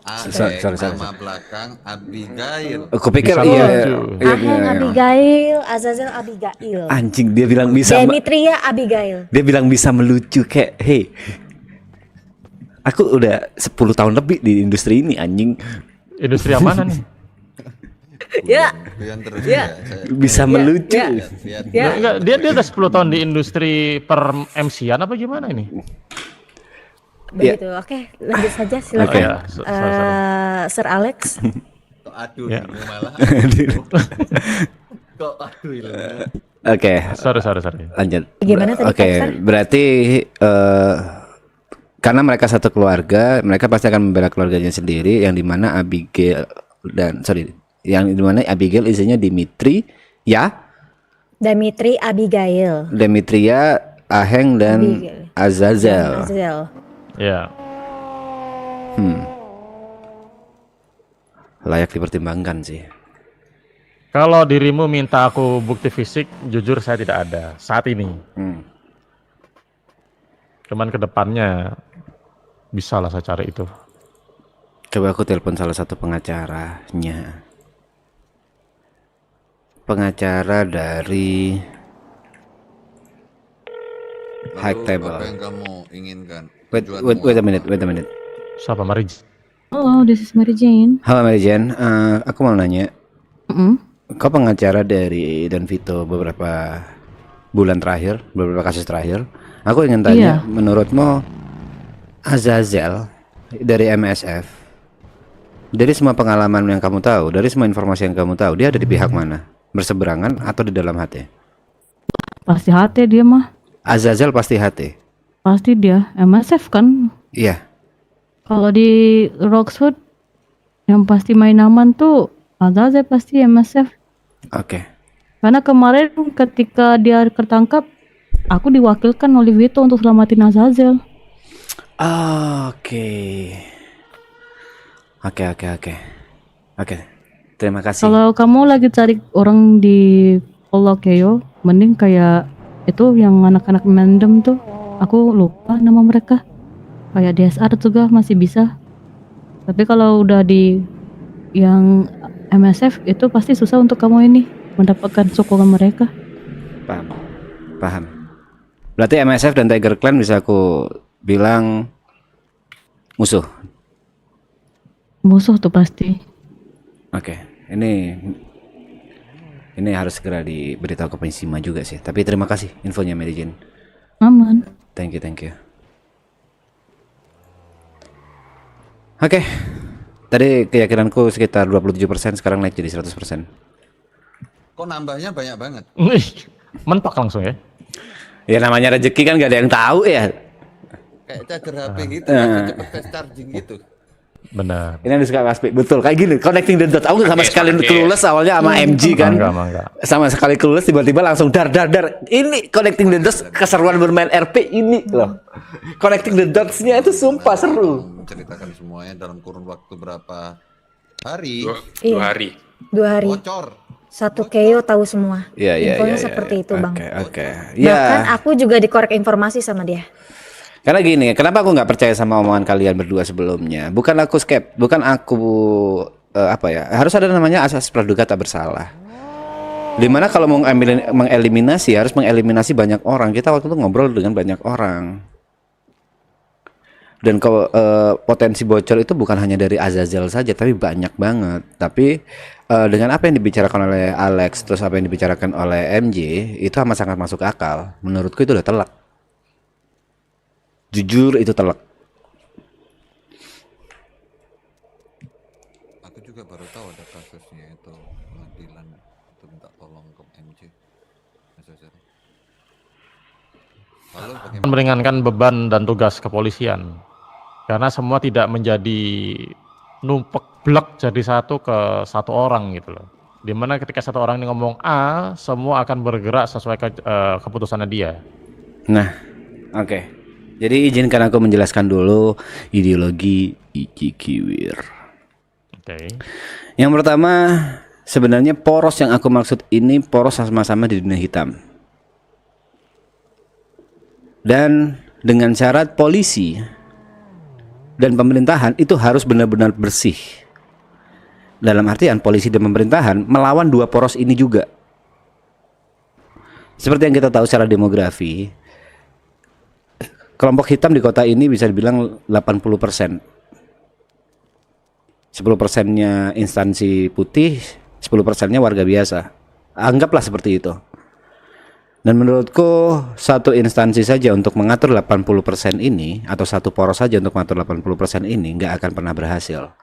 E: Sorry.
A: Sorry.
E: Nama belakang Abigail.
A: Aku pikir
G: Bisa
A: iya.
F: Aheng Abigail, Azazel Abigail.
A: Anjing, dia bilang bisa.
F: Demetria Abigail.
A: Dia bilang bisa melucu kayak, hey, aku udah 10 tahun lebih di industri ini anjing.
G: Industri yang mana nih?
F: Ya.
E: Terus
F: Ya.
A: Bisa melucu.
F: Ya.
G: Enggak, dia udah 10 tahun di industri per MC-an apa gimana ini?
F: Begitu. Oke, lanjut saja silakan.
A: Oke.
F: Sir Alex.
E: Kok aduh
G: Ya.
E: ilmu malah. Kok aduh ilmu.
A: Oke.
G: Sorry.
A: Lanjut.
F: Gimana tadi,
A: Oke,
F: Pak Sar?
A: berarti karena mereka satu keluarga, mereka pasti akan membela keluarganya sendiri, yang dimana Abigail yang dimana Abigail isinya Dimitri, ya,
F: Demetri Abigail.
A: Demetria, Aheng dan
F: Abigail.
A: Azazel.
F: Azazel.
G: Ya.
A: Layak dipertimbangkan sih.
G: Kalau dirimu minta aku bukti fisik, jujur saya tidak ada saat ini. Cuman ke depannya bisa lah saya cari itu.
A: Coba aku telepon salah satu pengacaranya. Pengacara dari High
E: Lalu
A: Table.
E: apa yang kamu inginkan?
A: Wait a minute.
G: Siapa Mari?
J: Oh, this is Mary Jane.
A: Halo Mary Jane, aku mau nanya,
J: Mm-mm.
A: kau pengacara dari Don Vito beberapa bulan terakhir, beberapa kasus terakhir. Aku ingin tanya,
J: Iya.
A: menurutmu Azazel dari MSF, dari semua pengalaman yang kamu tahu, dari semua informasi yang kamu tahu, dia ada di pihak mana? Berseberangan atau di dalam hati?
J: Pasti hati dia mah.
A: Azazel pasti hati.
J: Pasti dia MSF kan.
A: Iya.
J: Kalau di Roxwood yang pasti main aman tuh Azazel pasti MSF.
A: Oke.
J: Karena kemarin ketika dia tertangkap, aku diwakilkan oleh Vito untuk selamatin Azazel.
A: Oke. Terima kasih.
J: Kalau kamu lagi cari orang di Polokeo, mending kayak itu yang anak-anak Mendem tuh, aku lupa nama mereka. Kayak DSR juga masih bisa. Tapi kalau udah di yang MSF itu pasti susah untuk kamu ini mendapatkan sokongan mereka.
A: Paham. Berarti MSF dan Tiger Clan bisa aku bilang musuh.
J: Musuh tuh pasti.
A: Oke, ini harus segera diberitahu ke Pensima juga sih. Tapi terima kasih infonya Mary Jane.
J: Aman.
A: Thank you. Oke. Tadi keyakinanku sekitar 27%, sekarang naik jadi 100%.
E: Kok nambahnya banyak banget?
G: Mentok langsung ya.
A: Ya namanya rezeki kan gak ada yang tahu ya.
E: Kayak cager HP gitu, cepet fast charging gitu.
G: Benar.
A: Ini yang disuka Mas Pi. Betul, kayak gini, connecting the dots. Aku sama sekali clueless awalnya sama MG kan.
G: Enggak.
A: Sama sekali clueless, tiba-tiba langsung dar. Ini connecting the dots, keseruan bermain RP ini loh. Connecting the dots-nya itu sumpah seru.
E: Menceritakan semuanya dalam kurun waktu berapa hari?
H: 2 hari.
F: 2 hari.
E: Bocor.
F: Satu KO tahu semua.
A: Iya.
F: Infonya seperti itu, Bang.
A: Oke.
F: Bahkan aku juga dikorek informasi sama dia.
A: Karena gini, kenapa aku nggak percaya sama omongan kalian berdua sebelumnya? Bukan aku harus ada namanya asas praduga tak bersalah. Dimana kalau mau mengeliminasi harus mengeliminasi banyak orang. Kita waktu itu ngobrol dengan banyak orang. Dan kalau potensi bocor itu bukan hanya dari Azazel saja, tapi banyak banget. Tapi dengan apa yang dibicarakan oleh Alex, terus apa yang dibicarakan oleh MJ, itu amat sangat masuk akal. Menurutku itu udah telak. Jujur itu telak.
E: juga baru tahu ada kasusnya itu pengadilan itu minta tolong ke MJ. Lalu bagaimana?
G: Meringankan beban dan tugas kepolisian. Karena semua tidak menjadi numpuk blek jadi satu ke satu orang gitu loh. Dimana ketika satu orang ini ngomong A, semua akan bergerak sesuai keputusannya dia.
A: Nah, oke. Jadi izinkan aku menjelaskan dulu ideologi Iki Kiwir.
G: Oke.
A: Yang pertama, sebenarnya poros yang aku maksud ini poros sama-sama di dunia hitam. Dan dengan syarat polisi dan pemerintahan itu harus benar-benar bersih. Dalam artian polisi dan pemerintahan melawan dua poros ini juga. Seperti yang kita tahu secara demografi, kelompok hitam di kota ini bisa dibilang 80%. 10%-nya instansi putih, 10%-nya warga biasa. Anggaplah seperti itu. Dan menurutku satu instansi saja untuk mengatur 80% ini, atau satu poros saja untuk mengatur 80% ini nggak akan pernah berhasil.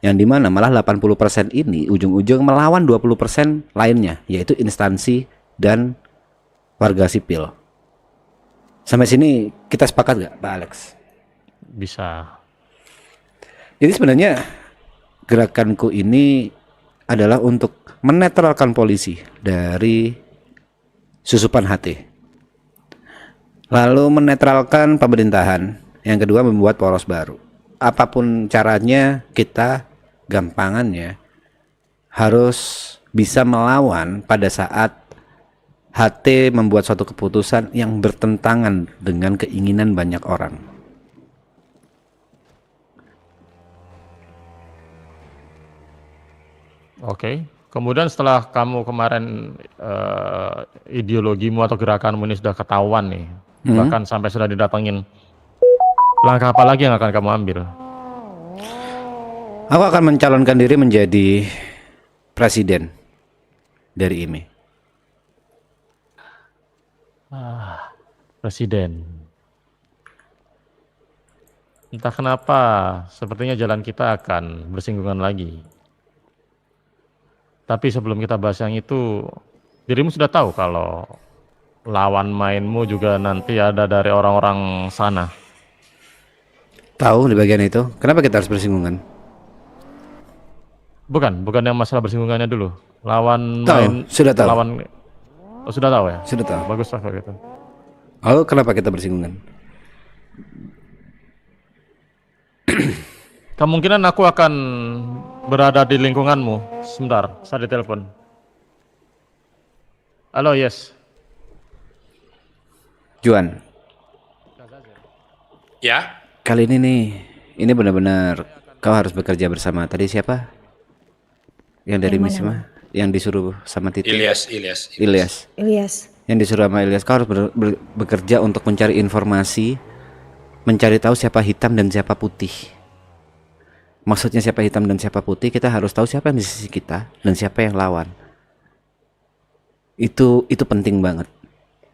A: Yang dimana malah 80% ini ujung-ujung melawan 20% lainnya, yaitu instansi dan warga sipil. Sampai sini kita sepakat nggak, Pak Alex?
G: Bisa.
A: Jadi sebenarnya gerakanku ini adalah untuk menetralkan polisi dari susupan hati, lalu menetralkan pemerintahan. Yang kedua, membuat poros baru. Apapun caranya, kita gampangannya harus bisa melawan pada saat HT membuat suatu keputusan yang bertentangan dengan keinginan banyak orang.
G: Oke. Kemudian setelah kamu kemarin ideologimu atau gerakanmu ini sudah ketahuan nih, bahkan sampai sudah didatengin, langkah apa lagi yang akan kamu ambil?
A: Aku akan mencalonkan diri menjadi presiden dari IMI.
G: Presiden. Entah kenapa, sepertinya jalan kita akan bersinggungan lagi. Tapi sebelum kita bahas yang itu, dirimu sudah tahu kalau lawan mainmu juga nanti ada dari orang-orang sana.
A: Tahu di bagian itu. Kenapa kita harus bersinggungan?
G: Bukan yang masalah bersinggungannya dulu. Lawan
A: Tahu,
G: main
A: sudah tahu.
G: Sudah tahu ya?
A: Sudah tahu.
G: Bagus lah kalau gitu.
A: Lalu kenapa kita bersinggungan?
G: Kemungkinan aku akan berada di lingkunganmu. Sebentar, saya ditelepon. Halo, yes.
A: Juan.
H: Ya.
A: Kali ini nih, ini benar-benar kau harus bekerja bersama. Tadi siapa? Yang dari
F: Yang
A: Misma? Yang disuruh sama Titi?
H: Ilyas.
A: Yang disuruh sama Ilyas. Kau harus bekerja untuk mencari informasi, mencari tahu siapa hitam dan siapa putih. Maksudnya siapa hitam dan siapa putih, kita harus tahu siapa yang di sisi kita dan siapa yang lawan. Itu penting banget.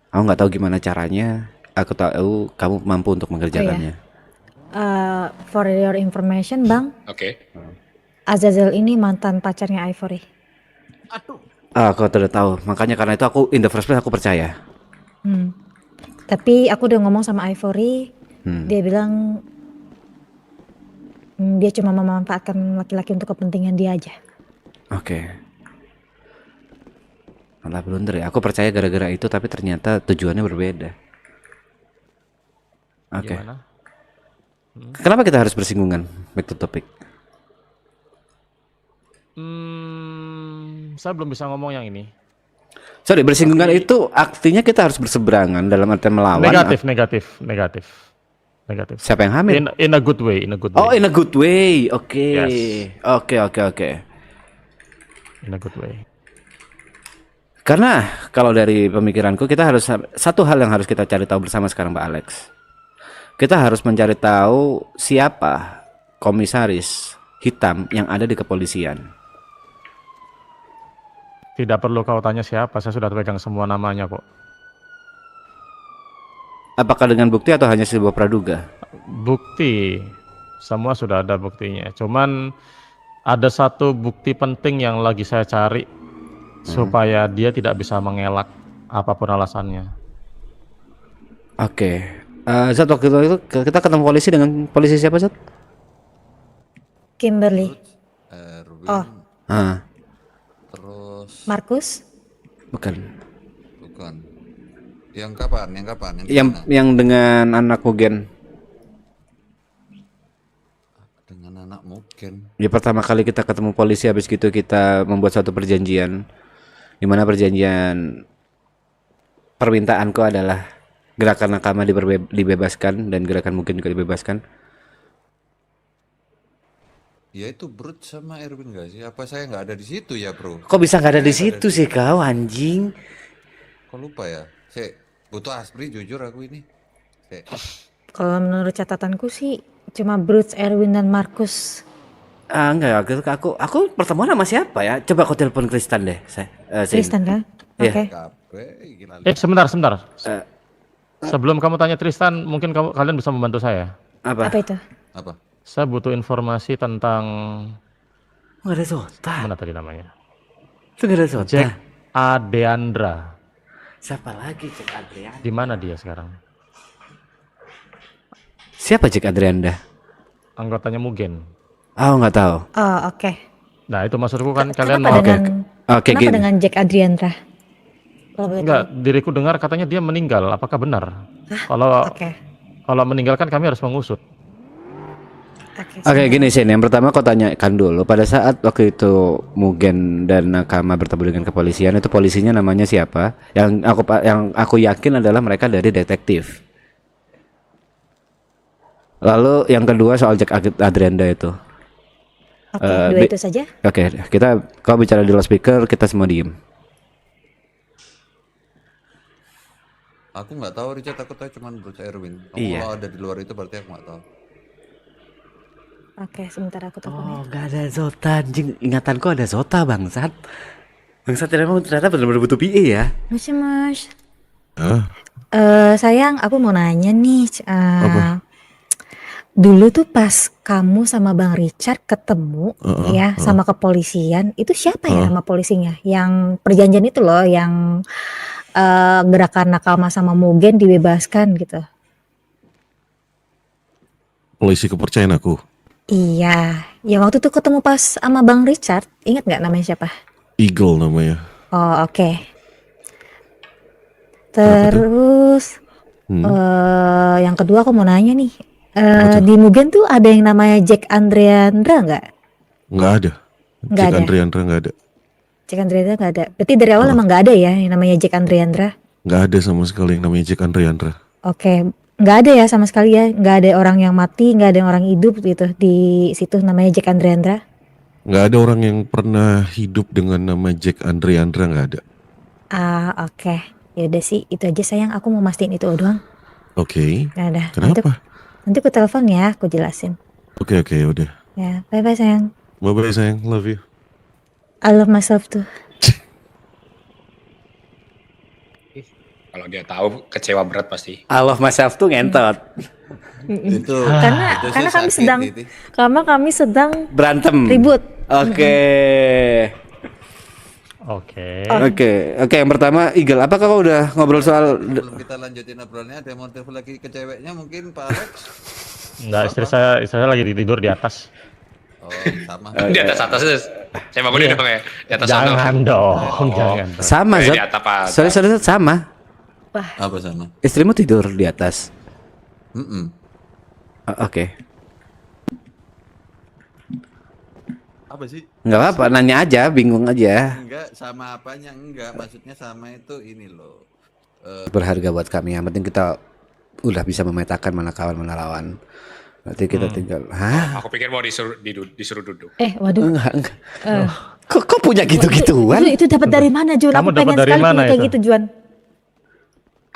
A: Aku nggak tahu gimana caranya. Aku tahu kamu mampu untuk mengerjakannya.
F: For your information, Bang,
H: Oke.
F: Azazel ini mantan pacarnya Ivory.
A: Aku sudah tahu. Makanya karena itu aku in the first place aku percaya.
F: Tapi aku udah ngomong sama Ivory, dia bilang dia cuma memanfaatkan laki-laki untuk kepentingan dia aja.
A: Oke. Malah blunder ya. Aku percaya gara-gara itu, tapi ternyata tujuannya berbeda. Oke.
G: Gimana?
A: Kenapa kita harus bersinggungan? Back to topic.
G: Saya belum bisa ngomong yang ini.
A: Sorry, bersinggungan itu artinya kita harus berseberangan dalam artian melawan.
G: Negatif.
A: Siapa yang hamil?
G: In a good way.
A: Oh, in a good way. Oke.
G: Yes.
A: Oke.
G: In a good way.
A: Karena kalau dari pemikiranku kita harus satu hal yang harus kita cari tahu bersama sekarang, Pak Alex. Kita harus mencari tahu siapa komisaris hitam yang ada di kepolisian.
G: Tidak perlu kau tanya siapa, saya sudah pegang semua namanya kok.
A: Apakah dengan bukti atau hanya sebuah praduga?
G: Bukti, semua sudah ada buktinya. Cuman Ada satu bukti penting yang lagi saya cari supaya dia tidak bisa mengelak apapun alasannya.
A: Oke. Zat, waktu itu kita ketemu polisi dengan polisi siapa, Zat?
F: Kimberly. Oh,
A: Ah,
E: Terus
F: Markus.
A: bukan.
E: bukan. Yang kapan? Yang kapan? Yang
A: Yang
E: gimana?
A: yang dengan anak Mugen.
E: Dengan anak Mugen.
A: Ya pertama kali kita ketemu polisi, habis gitu kita membuat suatu perjanjian. Di mana perjanjian permintaanku adalah gerakan nakama dibebaskan dan gerakan Mugen juga dibebaskan.
E: Ya itu Brut sama Erwin gak sih? Apa saya nggak ada di situ ya, Bro?
A: Kok bisa nggak ada di
E: Saya nggak
A: situ sih kau, anjing?
E: Kok lupa ya? Saya butuh Aspri, jujur aku ini. Saya
F: Kalau menurut catatanku sih cuma Bruce, Erwin dan Markus.
A: Enggak, aku pertemuan sama siapa ya? Coba aku telepon Kristan deh,
F: Tristan kan? Oke.
A: Iya.
G: Sebentar. Sebelum kamu tanya Tristan, mungkin kalian bisa membantu saya.
A: Apa?
F: Apa itu?
E: Apa?
G: Saya butuh informasi tentang
A: Nggak ada Zota.
G: mana tadi namanya?
A: Itu nggak ada Zota.
G: Jack Adeandra.
A: Siapa lagi Jack Adrian?
G: Di mana dia sekarang?
A: Siapa Jack Adrianda?
G: Anggotanya Mugen.
A: Oh, nggak tahu.
F: Oh, oke.
G: Nah, itu maksudku kan kalian
F: Kenapa
G: mau
A: Oke,
F: kenapa
A: gini.
F: dengan Jack Adriandra? Kalau boleh
G: enggak, diriku dengar katanya dia meninggal. Apakah benar? Kalau
F: Oke.
G: kalau meninggalkan kami harus mengusut.
A: Oke, gini Shin, yang pertama kau tanyakan dulu, pada saat waktu itu Mugen dan Nakama bertemu dengan kepolisian, itu polisinya namanya siapa? Yang aku yakin adalah mereka dari detektif. Tahu. Lalu yang kedua soal Jack Adrianda itu.
F: Oke, dua itu saja.
A: Oke, kau bicara di loudspeaker, kita semua diem.
E: Aku nggak tahu, Richard. Aku tahu cuman Bruce Erwin. Kamu
A: Iya.
E: kalau ada di luar itu berarti aku nggak tahu.
F: Oke, sebentar aku telepon.
A: Oh, nggak ada Zota, anjing. Ingatanku ada Zota, bangsat. Bangsat ternyata benar-benar butuh PA ya.
F: Mas.
B: Hah?
F: Sayang, aku mau nanya nih.
B: Apa?
F: Dulu tuh pas kamu sama Bang Richard ketemu ya sama kepolisian, itu siapa ya nama polisinya? Yang perjanjian itu loh, yang gerakan Nakama sama Mugen dibebaskan gitu.
B: Polisi kepercayaan aku.
F: Iya, yang waktu itu ketemu pas sama Bang Richard, ingat nggak namanya siapa?
B: Eagle namanya.
F: Oh, oke. Terus yang kedua aku mau nanya nih, di Mugen tuh ada yang namanya Jack Adriandra nggak?
B: Nggak ada.
F: Nggak
B: Jack
F: ada.
B: Adriandra nggak ada.
F: Jack Adriandra nggak ada. Berarti dari awal emang nggak ada ya yang namanya Jack Adriandra?
B: Nggak ada sama sekali yang namanya Jack Adriandra.
F: Oke, nggak ada ya sama sekali ya, nggak ada orang yang mati, nggak ada yang orang hidup gitu di situ namanya Jack Adriandra.
B: Nggak ada orang yang pernah hidup dengan nama Jack Adriandra, nggak ada.
F: Oke. Ya udah sih, itu aja sayang. Aku mau mastiin itu doang.
B: Oke.
F: Nggak ada.
B: Kenapa?
F: Nanti aku telepon ya, aku jelasin.
B: Oke, udah.
F: Ya, bye bye sayang.
B: Bye-bye sayang, love you.
F: I love myself too.
H: Kalau dia tahu kecewa berat pasti.
A: I love myself tuh ngentot.
E: Itu
F: Karena kami sedang
A: Berantem.
F: ribut.
A: Oke. Oke, yang pertama Eagle, apakah kau udah ngobrol soal
E: Sebelum kita lanjutin obrolannya, ada motif lagi ke ceweknya mungkin Pak Alex?
G: Enggak, istri saya lagi tidur di atas.
E: Oh, sama.
H: Di atas saya bangunin dong ya. Di atas
G: Jangan dong, jangan.
A: sama
H: Di
A: Zat?
H: atap aja.
A: Sorry, sama.
E: Apa sama?
A: Istrimu tidur di atas. Oke.
E: Apa sih?
A: Nggak apa-apa, nanya aja, bingung aja.
E: Enggak, sama apanya? Enggak, maksudnya sama itu ini loh.
A: Berharga buat kami, yang penting kita udah bisa memetakan mana kawan mana lawan. Nanti kita tinggal. Hah?
H: Aku pikir mau disuruh duduk.
F: Waduh.
A: Enggak. Kok punya gitu-gituan?
F: Itu dapat dari mana, Juan?
G: Kamu
F: Aku pengen
G: dapat dari
F: sekali
G: mana
F: punya kayak
G: itu?
F: gitu, Juan.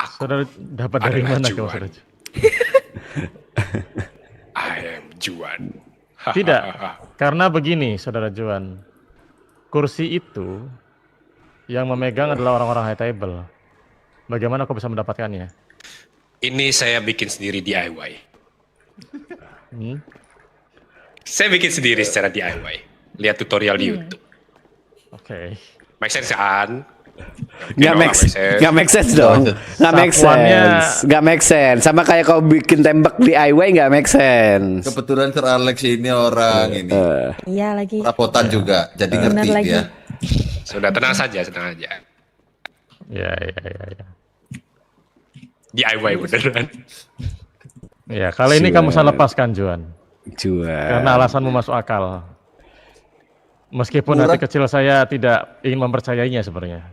G: Saudara dapat dari mana kamu, saudara?
H: I am Juan.
G: Tidak, karena begini, saudara Juan. Kursi itu yang memegang adalah orang-orang high table. Bagaimana kau bisa mendapatkannya?
H: Ini saya bikin sendiri DIY. Saya bikin sendiri secara DIY. lihat tutorial di
C: Hmm.
H: YouTube.
G: Oke.
H: Make sense kan?
A: Nggak make sense dong. Nggak make
G: Sapuannya-
A: sense. Nggak make sense. Sama kayak kau bikin tembak DIY nggak make sense.
E: Kebetulan Sir Alex ini orang ini
F: Iya lagi.
E: rapotan juga, jadi
F: Bener
E: ngerti
F: lagi.
E: dia.
H: Sudah tenang saja, tenang aja.
G: Ya.
H: DIY beneran.
G: Ya, kali ini kamu saya lepaskan, Juan.
A: Juan.
G: Karena alasanmu masuk akal. Meskipun hati kecil saya tidak ingin mempercayainya sebenarnya.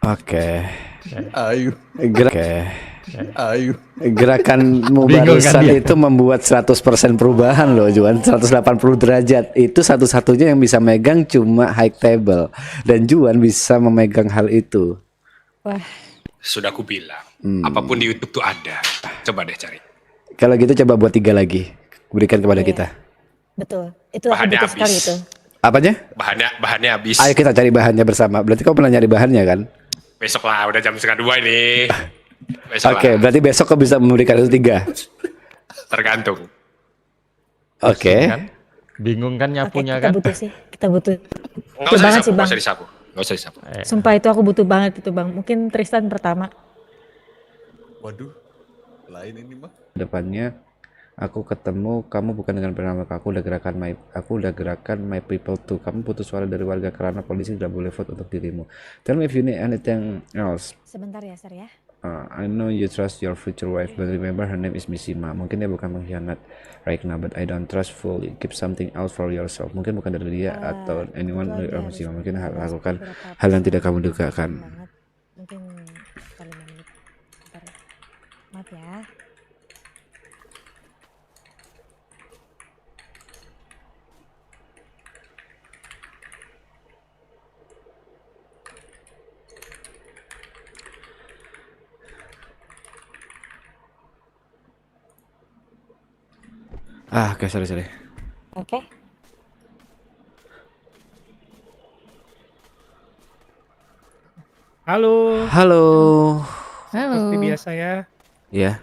A: Oke.
E: Ayo.
A: Gerakanmu
G: Bingung kan
A: barusan
G: dia?
A: itu membuat 100% perubahan loh Juan, 180 derajat. Itu satu-satunya yang bisa megang cuma high table, dan Juan bisa memegang hal itu.
F: Wah,
H: Sudah aku bilang, apapun di YouTube tuh ada. Coba deh cari.
A: Kalau gitu coba buat 3 lagi, berikan kepada
F: Iya.
A: kita.
F: betul. Itu aku
H: Bahannya
F: butuh sekali
H: habis.
F: itu.
A: Apanya?
H: Bahannya habis.
A: Ayo kita cari bahannya bersama. Berarti kau pernah nyari bahannya kan?
H: Besok lah, udah jam 1:30 ini. Besok
A: Oke,
H: lah.
A: berarti besok kau bisa memberikan itu 3.
H: Tergantung.
A: Oke.
G: Kan? Bingung kan nyapunya
F: Kita
G: kan?
F: butuh sih. Kita butuh.
H: Nggak
F: Butuh
H: usah
F: banget sih
H: disapu,
F: bang.
H: nggak usah disapu. Nggak usah disapu.
F: Sumpah itu aku butuh banget itu bang. Mungkin Tristan pertama.
E: Waduh, lain ini mah.
A: Depannya aku ketemu kamu bukan dengan bernama aku udah gerakan my people too. Kamu putus suara dari warga karena polisi tidak boleh vote untuk dirimu. Tell me if you need anything else.
F: Sebentar ya Sir ya.
A: I know you trust your future wife, but remember her name is Mishima. Mungkin dia bukan mengkhianat right now, but I don't trust fully. Keep something else for yourself. Mungkin bukan dari dia atau anyone or Mishima. Mungkin lakukan hal yang tidak kamu dugakan.
F: Banget. Mungkin sekali menit. Bentar ya. Maaf ya.
A: Oke, sorry.
F: Oke.
M: Halo.
A: Halo.
M: Seperti
I: Halo.
M: biasa ya.
A: Ya.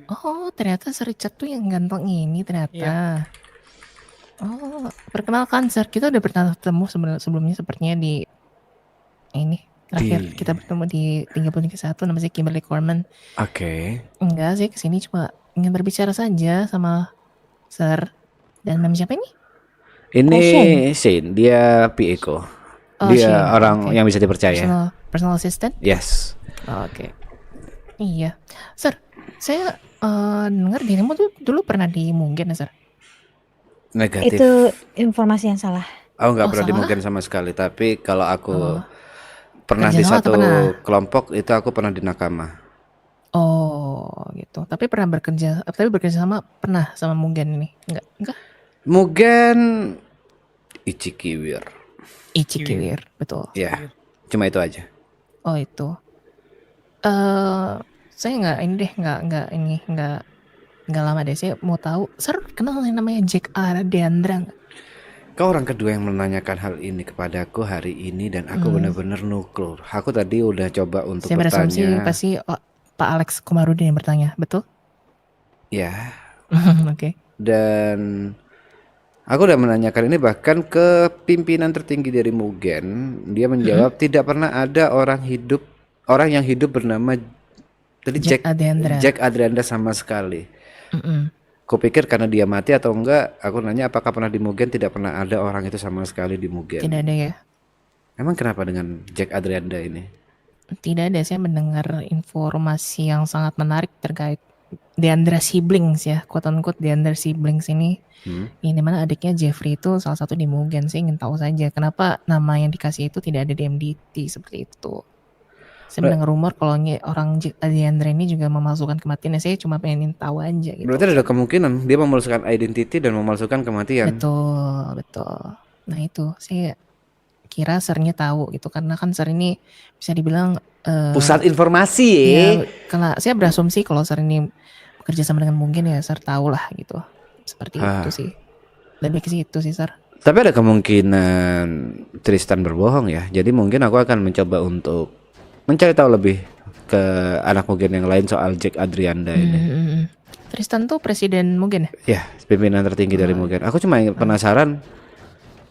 I: Oh, ternyata Sir Richard tuh yang ganteng ini ternyata.
M: Iya.
I: Oh, perkenalkan Sir, kita udah pernah ketemu sebelumnya sepertinya di ini terakhir kita bertemu di 331 namanya Kimberly Corman.
A: Oke.
I: Enggak sih, kesini cuma ingin berbicara saja sama Sir. Dan namanya siapa ini?
A: Ini
I: Shane.
A: Shane, dia PA ko.
I: Oh,
A: Dia
I: Shane,
A: orang
I: oke.
A: yang bisa dipercaya.
I: Personal assistant?
A: Yes.
I: Oh, oke. Iya. Sir, saya dengar dirimu tuh dulu pernah di Mungkin ya, Sir?
A: Negatif.
F: Itu informasi yang salah.
A: Aku nggak
I: Oh,
A: pernah
I: salah?
A: dimungkin sama sekali. Tapi kalau aku pernah
I: Kerja
A: di
I: sama atau
A: satu
I: pernah?
A: kelompok itu aku pernah di nakama.
I: Oh, gitu. Tapi bekerja sama pernah sama Mugen ini? Enggak?
A: Mugen Ichikiwir.
I: Ichikiwir, betul.
A: Ya, cuma itu aja.
I: Oh, itu. Saya nggak lama deh. Saya mau tahu, Sir kenal yang namanya Jack Deandra nggak?
A: Kau orang kedua yang menanyakan hal ini kepadaku hari ini dan aku benar-benar nuklur. Aku tadi udah coba untuk
I: Saya berasumsi
A: bertanya.
I: pasti Pak Alex Komarudin yang bertanya, betul?
A: Ya,
I: Oke.
A: dan aku udah menanyakan ini bahkan ke pimpinan tertinggi dari Mugen. Dia menjawab tidak pernah ada orang yang hidup bernama tadi Jack Adrianda sama sekali. Kupikir karena dia mati atau enggak. Aku nanya apakah pernah di Mugen, tidak pernah ada orang itu sama sekali di Mugen.
I: Tidak ada ya?
A: Emang kenapa dengan Jack Adrianda ini?
I: Tidak ada. Saya mendengar informasi yang sangat menarik terkait Deandra siblings ya, quote unquote Deandra siblings ini. Yang dimana adiknya Jeffrey itu salah satu di Mugen. Saya ingin tahu saja kenapa nama yang dikasih itu tidak ada di MDT seperti itu. Saya mendengar rumor kalau orang Deandra ini juga memalsukan kematian. Saya cuma pengen tahu aja gitu.
A: Berarti ada kemungkinan dia memalsukan identity dan memalsukan kematian.
I: Betul. Nah itu saya kira Sirnya tahu gitu karena kan Sir ini bisa dibilang
A: pusat informasi
I: ya. Karena saya berasumsi kalau Sir ini bekerja sama dengan Mungkin ya Sir tahu lah gitu. Seperti itu sih. Lebih ke situ sih Sir.
A: Tapi ada kemungkinan Tristan berbohong ya. Jadi mungkin aku akan mencoba untuk mencari tahu lebih ke anak Mugen yang lain soal Jack Adrianda ini.
I: Tristan tuh presiden Mugen ya?
A: Ya, pimpinan tertinggi dari Mugen. Aku cuma penasaran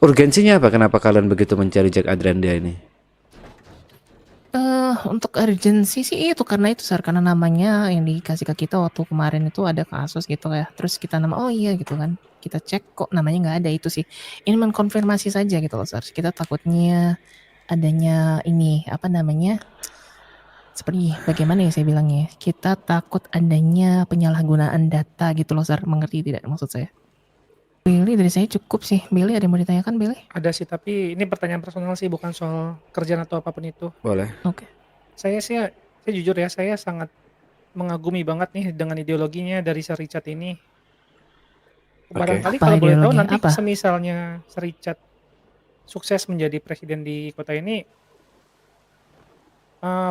A: urgensinya apa, kenapa kalian begitu mencari Jack Adranda ini?
I: Untuk urgensi sih itu karena itu Sar, karena namanya yang dikasih ke kita waktu kemarin itu ada kasus gitu ya. Terus kita oh iya gitu kan. Kita cek kok namanya nggak ada, itu sih. Ini mengkonfirmasi saja gitu loh Sar. Kita takutnya adanya ini apa namanya? Seperti bagaimana ya saya bilangnya? Kita takut adanya penyalahgunaan data gitu loh Sar. Mengerti tidak maksud saya? Billy dari saya cukup sih. Billy ada yang mau ditanyakan Billy?
M: Ada sih, tapi ini pertanyaan personal sih, bukan soal kerjaan atau apapun itu.
A: Boleh.
I: Oke.
M: Saya jujur ya, saya sangat mengagumi banget nih dengan ideologinya dari Sir Richard ini. Barangkali
I: Apa
M: kalau boleh tahu
I: ideologi?
M: nanti
I: Apa?
M: semisalnya Sir Richard sukses menjadi presiden di kota ini,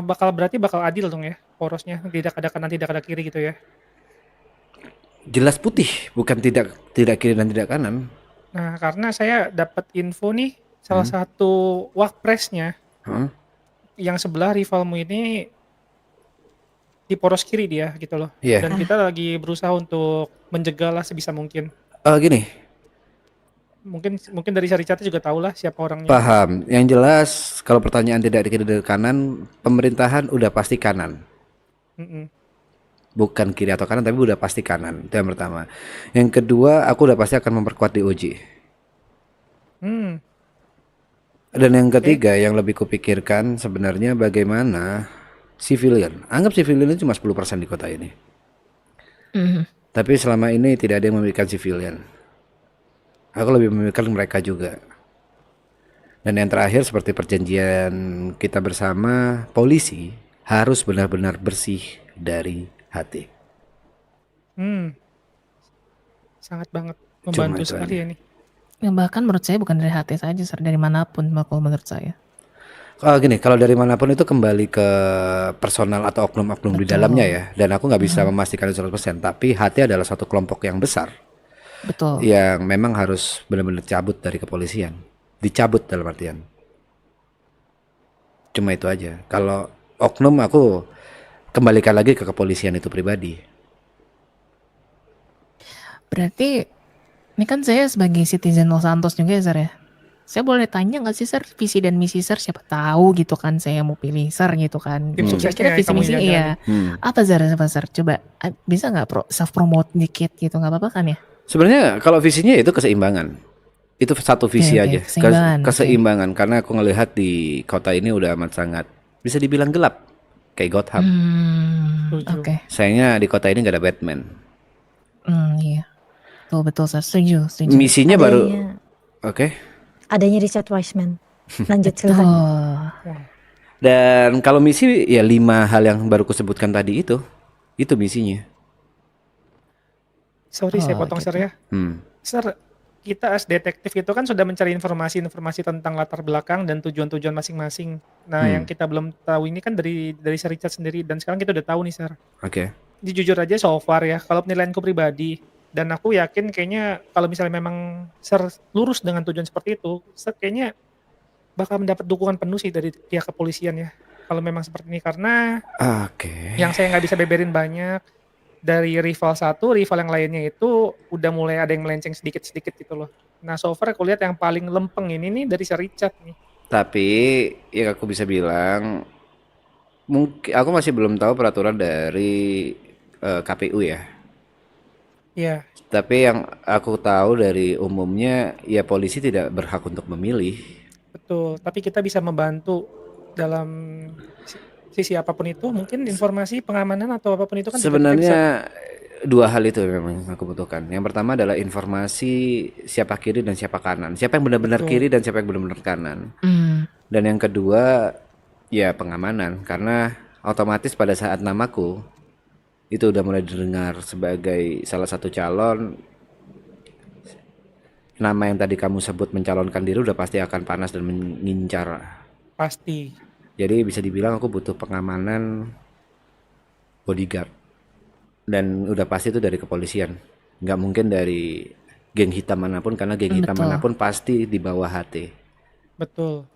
M: berarti bakal adil dong ya porosnya, tidak ada kanan tidak ada kiri gitu ya.
A: Jelas putih, bukan tidak kiri dan tidak kanan.
M: Nah, karena saya dapat info nih, salah satu wakpresnya yang sebelah rivalmu ini di poros kiri dia gitu loh.
A: Iya.
M: Dan kita lagi berusaha untuk menjegal lah sebisa mungkin.
A: Gini,
M: Mungkin dari Sir Richard juga tahu lah siapa orangnya.
A: paham. Yang jelas kalau pertanyaan tidak kiri dan kanan, pemerintahan udah pasti kanan.
M: Mm-mm.
A: Bukan kiri atau kanan, tapi udah pasti kanan. Itu yang pertama. Yang kedua, aku udah pasti akan memperkuat DOJ. Dan yang ketiga, yang lebih kupikirkan sebenarnya bagaimana civilian. Anggap civilian itu cuma 10% di kota ini. Tapi selama ini tidak ada yang memikirkan civilian. Aku lebih memikirkan mereka juga. Dan yang terakhir, seperti perjanjian kita bersama, polisi harus benar-benar bersih dari hati.
M: Sangat banget
A: Cuma
M: membantu
A: itu
M: sekali
A: aja.
M: ya nih.
I: Ya, bahkan menurut saya bukan dari hati saja Sar, dari manapun kalau menurut saya.
A: Gini, kalau dari manapun itu kembali ke personal atau oknum-oknum di dalamnya ya. Dan aku nggak bisa memastikan 100%. Tapi hati adalah satu kelompok yang besar.
I: Betul.
A: Yang memang harus benar-benar cabut dari kepolisian. Dicabut dalam artian. Cuma itu aja. Kalau oknum aku kembalikan lagi ke kepolisian itu pribadi.
I: Berarti ini kan saya sebagai citizen Los Santos juga ya Sar ya. Saya boleh tanya nggak sih Sar, visi dan misi Sar, siapa tahu gitu kan saya mau pilih Sar gitu kan.
M: Tim suksesnya
I: Kira-kira visi
M: kamu
I: misi
M: yang
I: iya.
M: jalani.
I: Apa Sar, coba bisa nggak self promote dikit gitu, nggak apa-apa kan ya?
A: Sebenarnya kalau visinya itu keseimbangan. Itu satu visi
I: Oke,
A: aja.
I: keseimbangan, oke.
A: Keseimbangan. Karena aku ngelihat di kota ini udah amat sangat bisa dibilang gelap. Kayak Gotham.
I: Oke.
A: Sayangnya di kota ini nggak ada Batman.
I: Iya. Betul Sar, setuju.
A: Misinya baru. Oke.
F: Adanya Richard Wiseman. Lanjut silakan.
A: Dan kalau misi ya 5 hal yang baru kusebutkan tadi itu misinya.
M: Sorry saya potong
I: gitu.
M: Sir ya. Sir, kita as detektif itu kan sudah mencari informasi-informasi tentang latar belakang dan tujuan-tujuan masing-masing. Nah, yang kita belum tahu ini kan dari Sir Richard sendiri, dan sekarang kita udah tahu nih Sir.
A: Oke.
M: Jujur aja so far ya, kalau penilaianku pribadi, dan aku yakin kayaknya kalau misalnya memang Sir lurus dengan tujuan seperti itu, Sir kayaknya bakal mendapat dukungan penuh sih dari pihak kepolisian ya. Kalau memang seperti ini, karena yang saya nggak bisa beberin banyak, dari rival satu, rival yang lainnya itu udah mulai ada yang melenceng sedikit-sedikit gitu loh. Nah, so far aku lihat yang paling lempeng ini nih dari Sir Richard nih.
A: Tapi yang aku bisa bilang, mungkin aku masih belum tahu peraturan dari KPU ya.
M: Iya.
A: Tapi yang aku tahu dari umumnya ya polisi tidak berhak untuk memilih.
M: Betul, tapi kita bisa membantu dalam sisi apapun itu, mungkin informasi pengamanan atau apapun itu kan juga kita
A: Sebenarnya
M: bisa.
A: 2 hal itu memang yang aku butuhkan. Yang pertama adalah informasi siapa kiri dan siapa kanan. Siapa yang benar-benar
M: Betul.
A: kiri dan siapa yang benar-benar kanan. Dan yang kedua ya pengamanan, karena otomatis pada saat namaku itu udah mulai didengar sebagai salah satu calon, nama yang tadi kamu sebut mencalonkan diri udah pasti akan panas dan mengincar.
M: Pasti.
A: Jadi bisa dibilang aku butuh pengamanan bodyguard. Dan udah pasti itu dari kepolisian. Nggak mungkin dari geng hitam manapun, karena geng hitam
I: Betul.
A: manapun pasti di bawah HT.
M: Betul.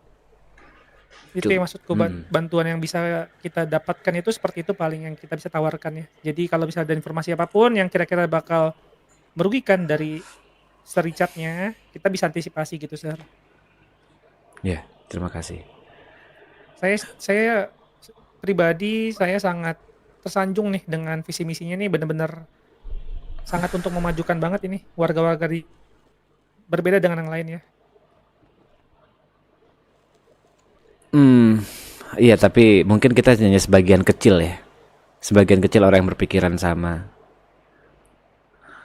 M: Itu yang maksudku, bantuan yang bisa kita dapatkan itu seperti itu paling yang kita bisa tawarkan ya. Jadi kalau bisa ada informasi apapun yang kira-kira bakal merugikan dari Sir Richard-nya, kita bisa antisipasi gitu, Sir.
A: Ya, terima kasih.
M: Saya pribadi saya sangat tersanjung nih dengan visi misinya nih, benar-benar sangat untuk memajukan banget ini warga-warga berbeda dengan yang lain ya.
A: Iya, tapi mungkin kita hanya sebagian kecil ya. Sebagian kecil orang yang berpikiran sama.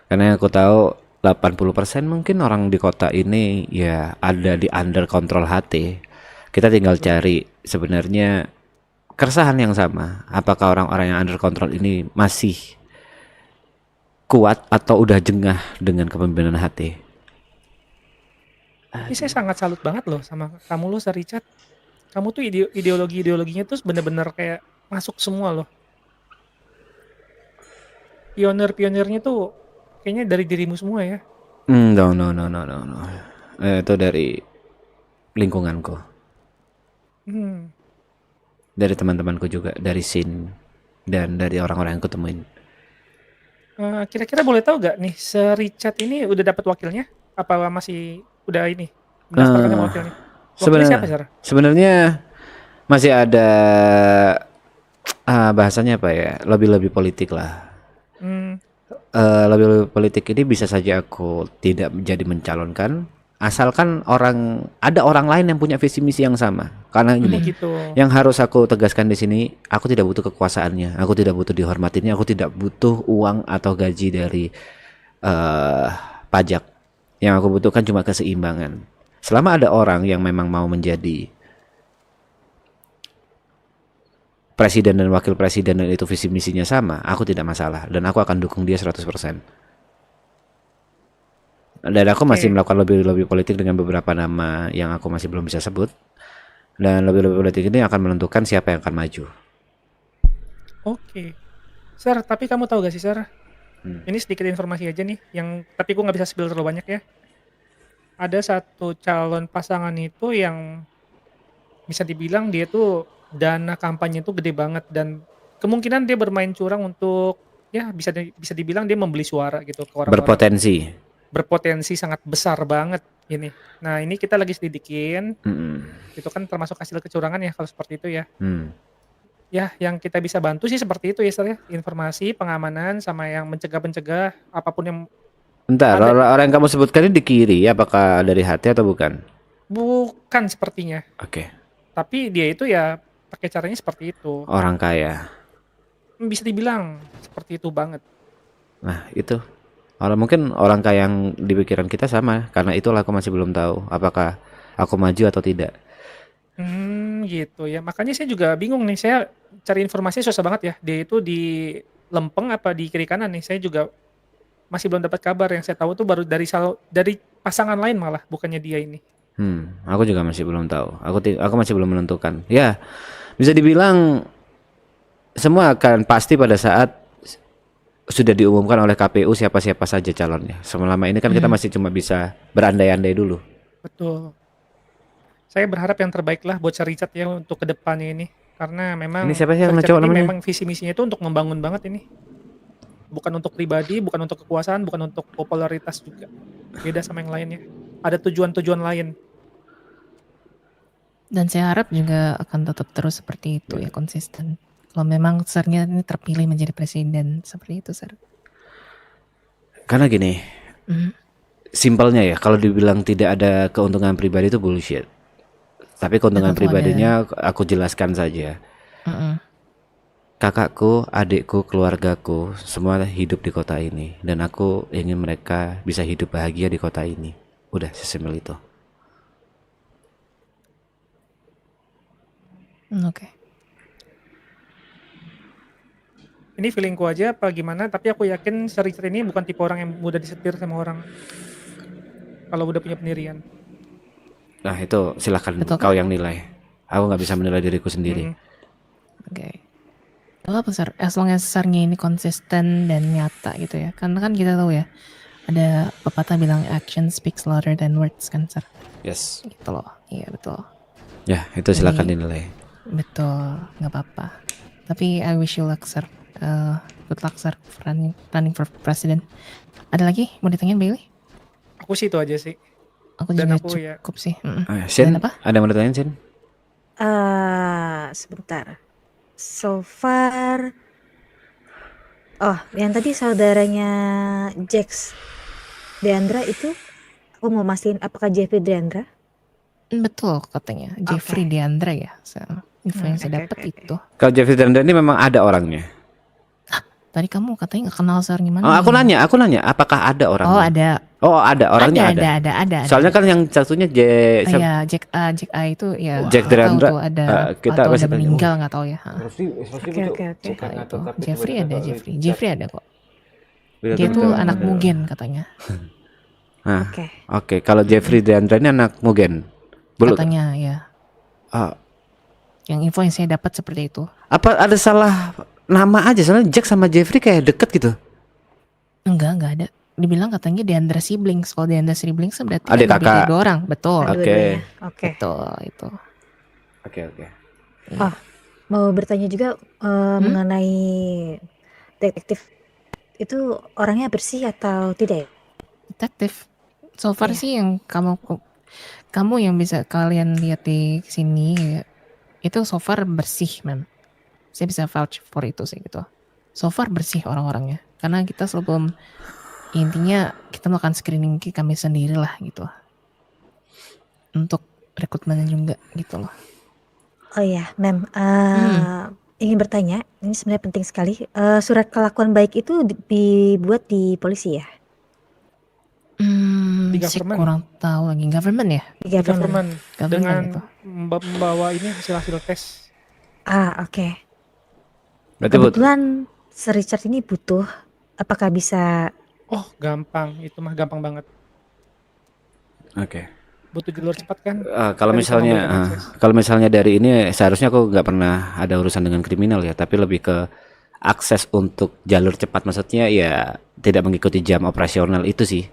A: Karena yang aku tahu 80% mungkin orang di kota ini ya ada di under control HT. Kita tinggal cari sebenarnya keresahan yang sama. Apakah orang-orang yang under control ini masih kuat atau udah jengah dengan kepemimpinan HT?
M: Ini saya sangat salut banget loh sama kamu loh, Sir Richard. Kamu tuh ideologinya tuh bener-bener kayak masuk semua loh. Pionir-pionirnya tuh kayaknya dari dirimu semua ya.
A: No. Itu dari lingkunganku. Dari teman-temanku juga, dari Sin dan dari orang-orang yang kutemuin.
M: Kira-kira boleh tahu gak nih, Sir Richard ini udah dapat wakilnya? Apa masih udah ini mendaftarkan sama wakilnya? Wakilnya siapa, Sir?
A: Sebenarnya masih ada bahasanya apa ya? Lebih politik lah. Lebih politik ini bisa saja aku tidak menjadi mencalonkan, asalkan ada orang lain yang punya visi misi yang sama. Karena gini, yang harus aku tegaskan di sini, aku tidak butuh kekuasaannya, aku tidak butuh dihormatinya, aku tidak butuh uang atau gaji dari pajak. Yang aku butuhkan cuma keseimbangan. Selama ada orang yang memang mau menjadi presiden dan wakil presiden dan itu visi misinya sama, aku tidak masalah dan aku akan dukung dia 100%. Dan aku masih melakukan lobby politik dengan beberapa nama yang aku masih belum bisa sebut. Dan lobby politik ini akan menentukan siapa yang akan maju.
M: Oke. Sir, tapi kamu tahu gak sih, Sir? Ini sedikit informasi aja nih, tapi aku nggak bisa spill terlalu banyak ya. Ada satu calon pasangan itu yang bisa dibilang dia tuh dana kampanye itu gede banget dan kemungkinan dia bermain curang untuk ya bisa dibilang dia membeli suara gitu ke orang-orang. Berpotensi sangat besar banget ini. Nah, ini kita lagi selidikin. Itu kan termasuk hasil kecurangan ya kalau seperti itu ya. Ya, yang kita bisa bantu sih seperti itu ya, Sir ya. Informasi, pengamanan sama yang mencegah apapun yang
A: Bentar, orang yang kamu sebutkan ini di kiri, apakah dari HT atau bukan?
M: Bukan sepertinya.
A: Oke.
M: Tapi dia itu ya pakai caranya seperti itu.
A: Orang kaya.
M: Bisa dibilang seperti itu banget.
A: Nah, itu. Mungkin orang kaya yang di pikiran kita sama, karena itulah aku masih belum tahu apakah aku maju atau tidak.
M: Gitu ya. Makanya saya juga bingung nih. Saya cari informasi susah banget ya. Dia itu di lempeng apa di kiri kanan nih. Saya juga masih belum dapat kabar. Yang saya tahu tuh baru dari pasangan lain malah, bukannya dia ini.
A: Aku juga masih belum tahu. Aku masih belum menentukan. Ya, bisa dibilang semua akan pasti pada saat sudah diumumkan oleh KPU siapa-siapa saja calonnya. Selama ini kan kita masih cuma bisa berandai-andai dulu.
M: Betul. Saya berharap yang terbaik lah buat Sir Richard ya untuk kedepannya ini. Karena memang
A: Ini siapa sih yang cowok namanya?
M: memang visi misinya itu untuk membangun banget ini. Bukan untuk pribadi, bukan untuk kekuasaan, bukan untuk popularitas juga. Beda sama yang lainnya. Ada tujuan-tujuan lain.
I: Dan saya harap juga akan tetap terus seperti itu ya, konsisten. Kalau memang Sirnya ini terpilih menjadi presiden, seperti itu, Sir.
A: Karena gini, simpelnya ya, kalau dibilang tidak ada keuntungan pribadi itu bullshit. Tapi keuntungan pribadinya aku jelaskan saja. Kakakku, adikku, keluargaku, semua hidup di kota ini. Dan aku ingin mereka bisa hidup bahagia di kota ini. Udah, sesimpel itu.
I: Oke.
M: Ini feelingku aja apa gimana, tapi aku yakin Sir Richard ini bukan tipe orang yang mudah disetir sama orang. Kalau udah punya pendirian.
A: Nah itu silahkan kau yang nilai. Aku nggak bisa menilai diriku sendiri.
I: Oke. Kalau apa, Sir? As long as Sirnya ini konsisten dan nyata gitu ya. Karena kan kita tahu ya, ada pepatah bilang action speaks louder than words kan, Sir?
A: Yes.
I: Gitu loh. Iya betul.
A: Ya, itu silakan
I: Jadi,
A: dinilai.
I: betul, nggak apa-apa. Tapi I wish you luck, sir. Good luck, sir, running for president. Ada lagi mau ditanyain, Bailey?
M: Aku sih itu aja sih.
I: Aku
M: Dan
I: juga
M: aku ya
I: cukup sih.
A: Shin,
I: Dan apa?
A: ada yang mau ditanyain, Shin?
F: Sebentar. So far, oh, yang tadi saudaranya Jax Deandra itu, aku mau mastiin apakah Jeffrey Deandra?
I: Betul katanya. Jeffrey Deandra ya. Info yang saya dapat itu.
A: Kalau Jeffrey Deandra ini memang ada orangnya.
I: Tadi kamu katanya nggak kenal sir gimana?
A: Oh, aku nanya, apakah ada orangnya?
I: Oh, ada.
A: Oh, ada orangnya
I: Ada.
A: Soalnya kan yang satunya
I: Iya, Jack A itu ya.
A: Jack
I: nggak tahu
A: Deandra,
I: tuh ada
A: kita
I: atau
A: masih
I: ada meninggal nggak tahu ya.
F: Oke.
I: Itu. Jeffrey ada. Jeffrey ada kok.
A: Iya,
I: Dia tuh
A: betul.
I: anak Mugen katanya.
A: Nah, oke. Kalau Jeffrey Deandra ini anak Mugen. Belum.
I: Katanya ya. Yang info yang saya dapat seperti itu.
A: Apa ada salah nama aja? Soalnya Jack sama Jeffrey kayak deket gitu.
I: Enggak ada. Dibilang katanya Deandra siblings. Kalau Deandra siblings berarti
A: Adik
I: kan
A: kakak.
I: dua orang, betul.
A: Oke.
I: Betul itu.
A: Oke.
F: Oh, mau bertanya juga mengenai detektif itu orangnya bersih atau tidak ya?
I: Detektif. So far sih yang kamu yang bisa kalian lihat di sini itu so far bersih, ma'am. Saya bisa vouch for itu sih gitu. So far bersih orang-orangnya. Karena kita sebelum intinya kita melakukan screening kami sendiri lah gitu. Untuk rekrutmennya juga gitu loh.
F: Oh ya, ma'am. Ingin bertanya, ini sebenarnya penting sekali. Surat kelakuan baik itu dibuat di polisi ya?
I: Saya kurang tahu lagi. Government ya?
M: government dengan
I: gitu.
M: membawa ini hasil tes.
F: Oke.
A: Berarti
F: Kebetulan Sir Richard ini butuh, apakah bisa?
M: Oh, gampang. Itu mah gampang banget.
A: Oke.
M: Butuh jalur cepat kan?
A: Kalau
M: Dan bisa memberikan
A: misalnya
M: akses.
A: kalau misalnya dari ini seharusnya aku nggak pernah ada urusan dengan kriminal ya, tapi lebih ke akses untuk jalur cepat, maksudnya ya tidak mengikuti jam operasional itu sih.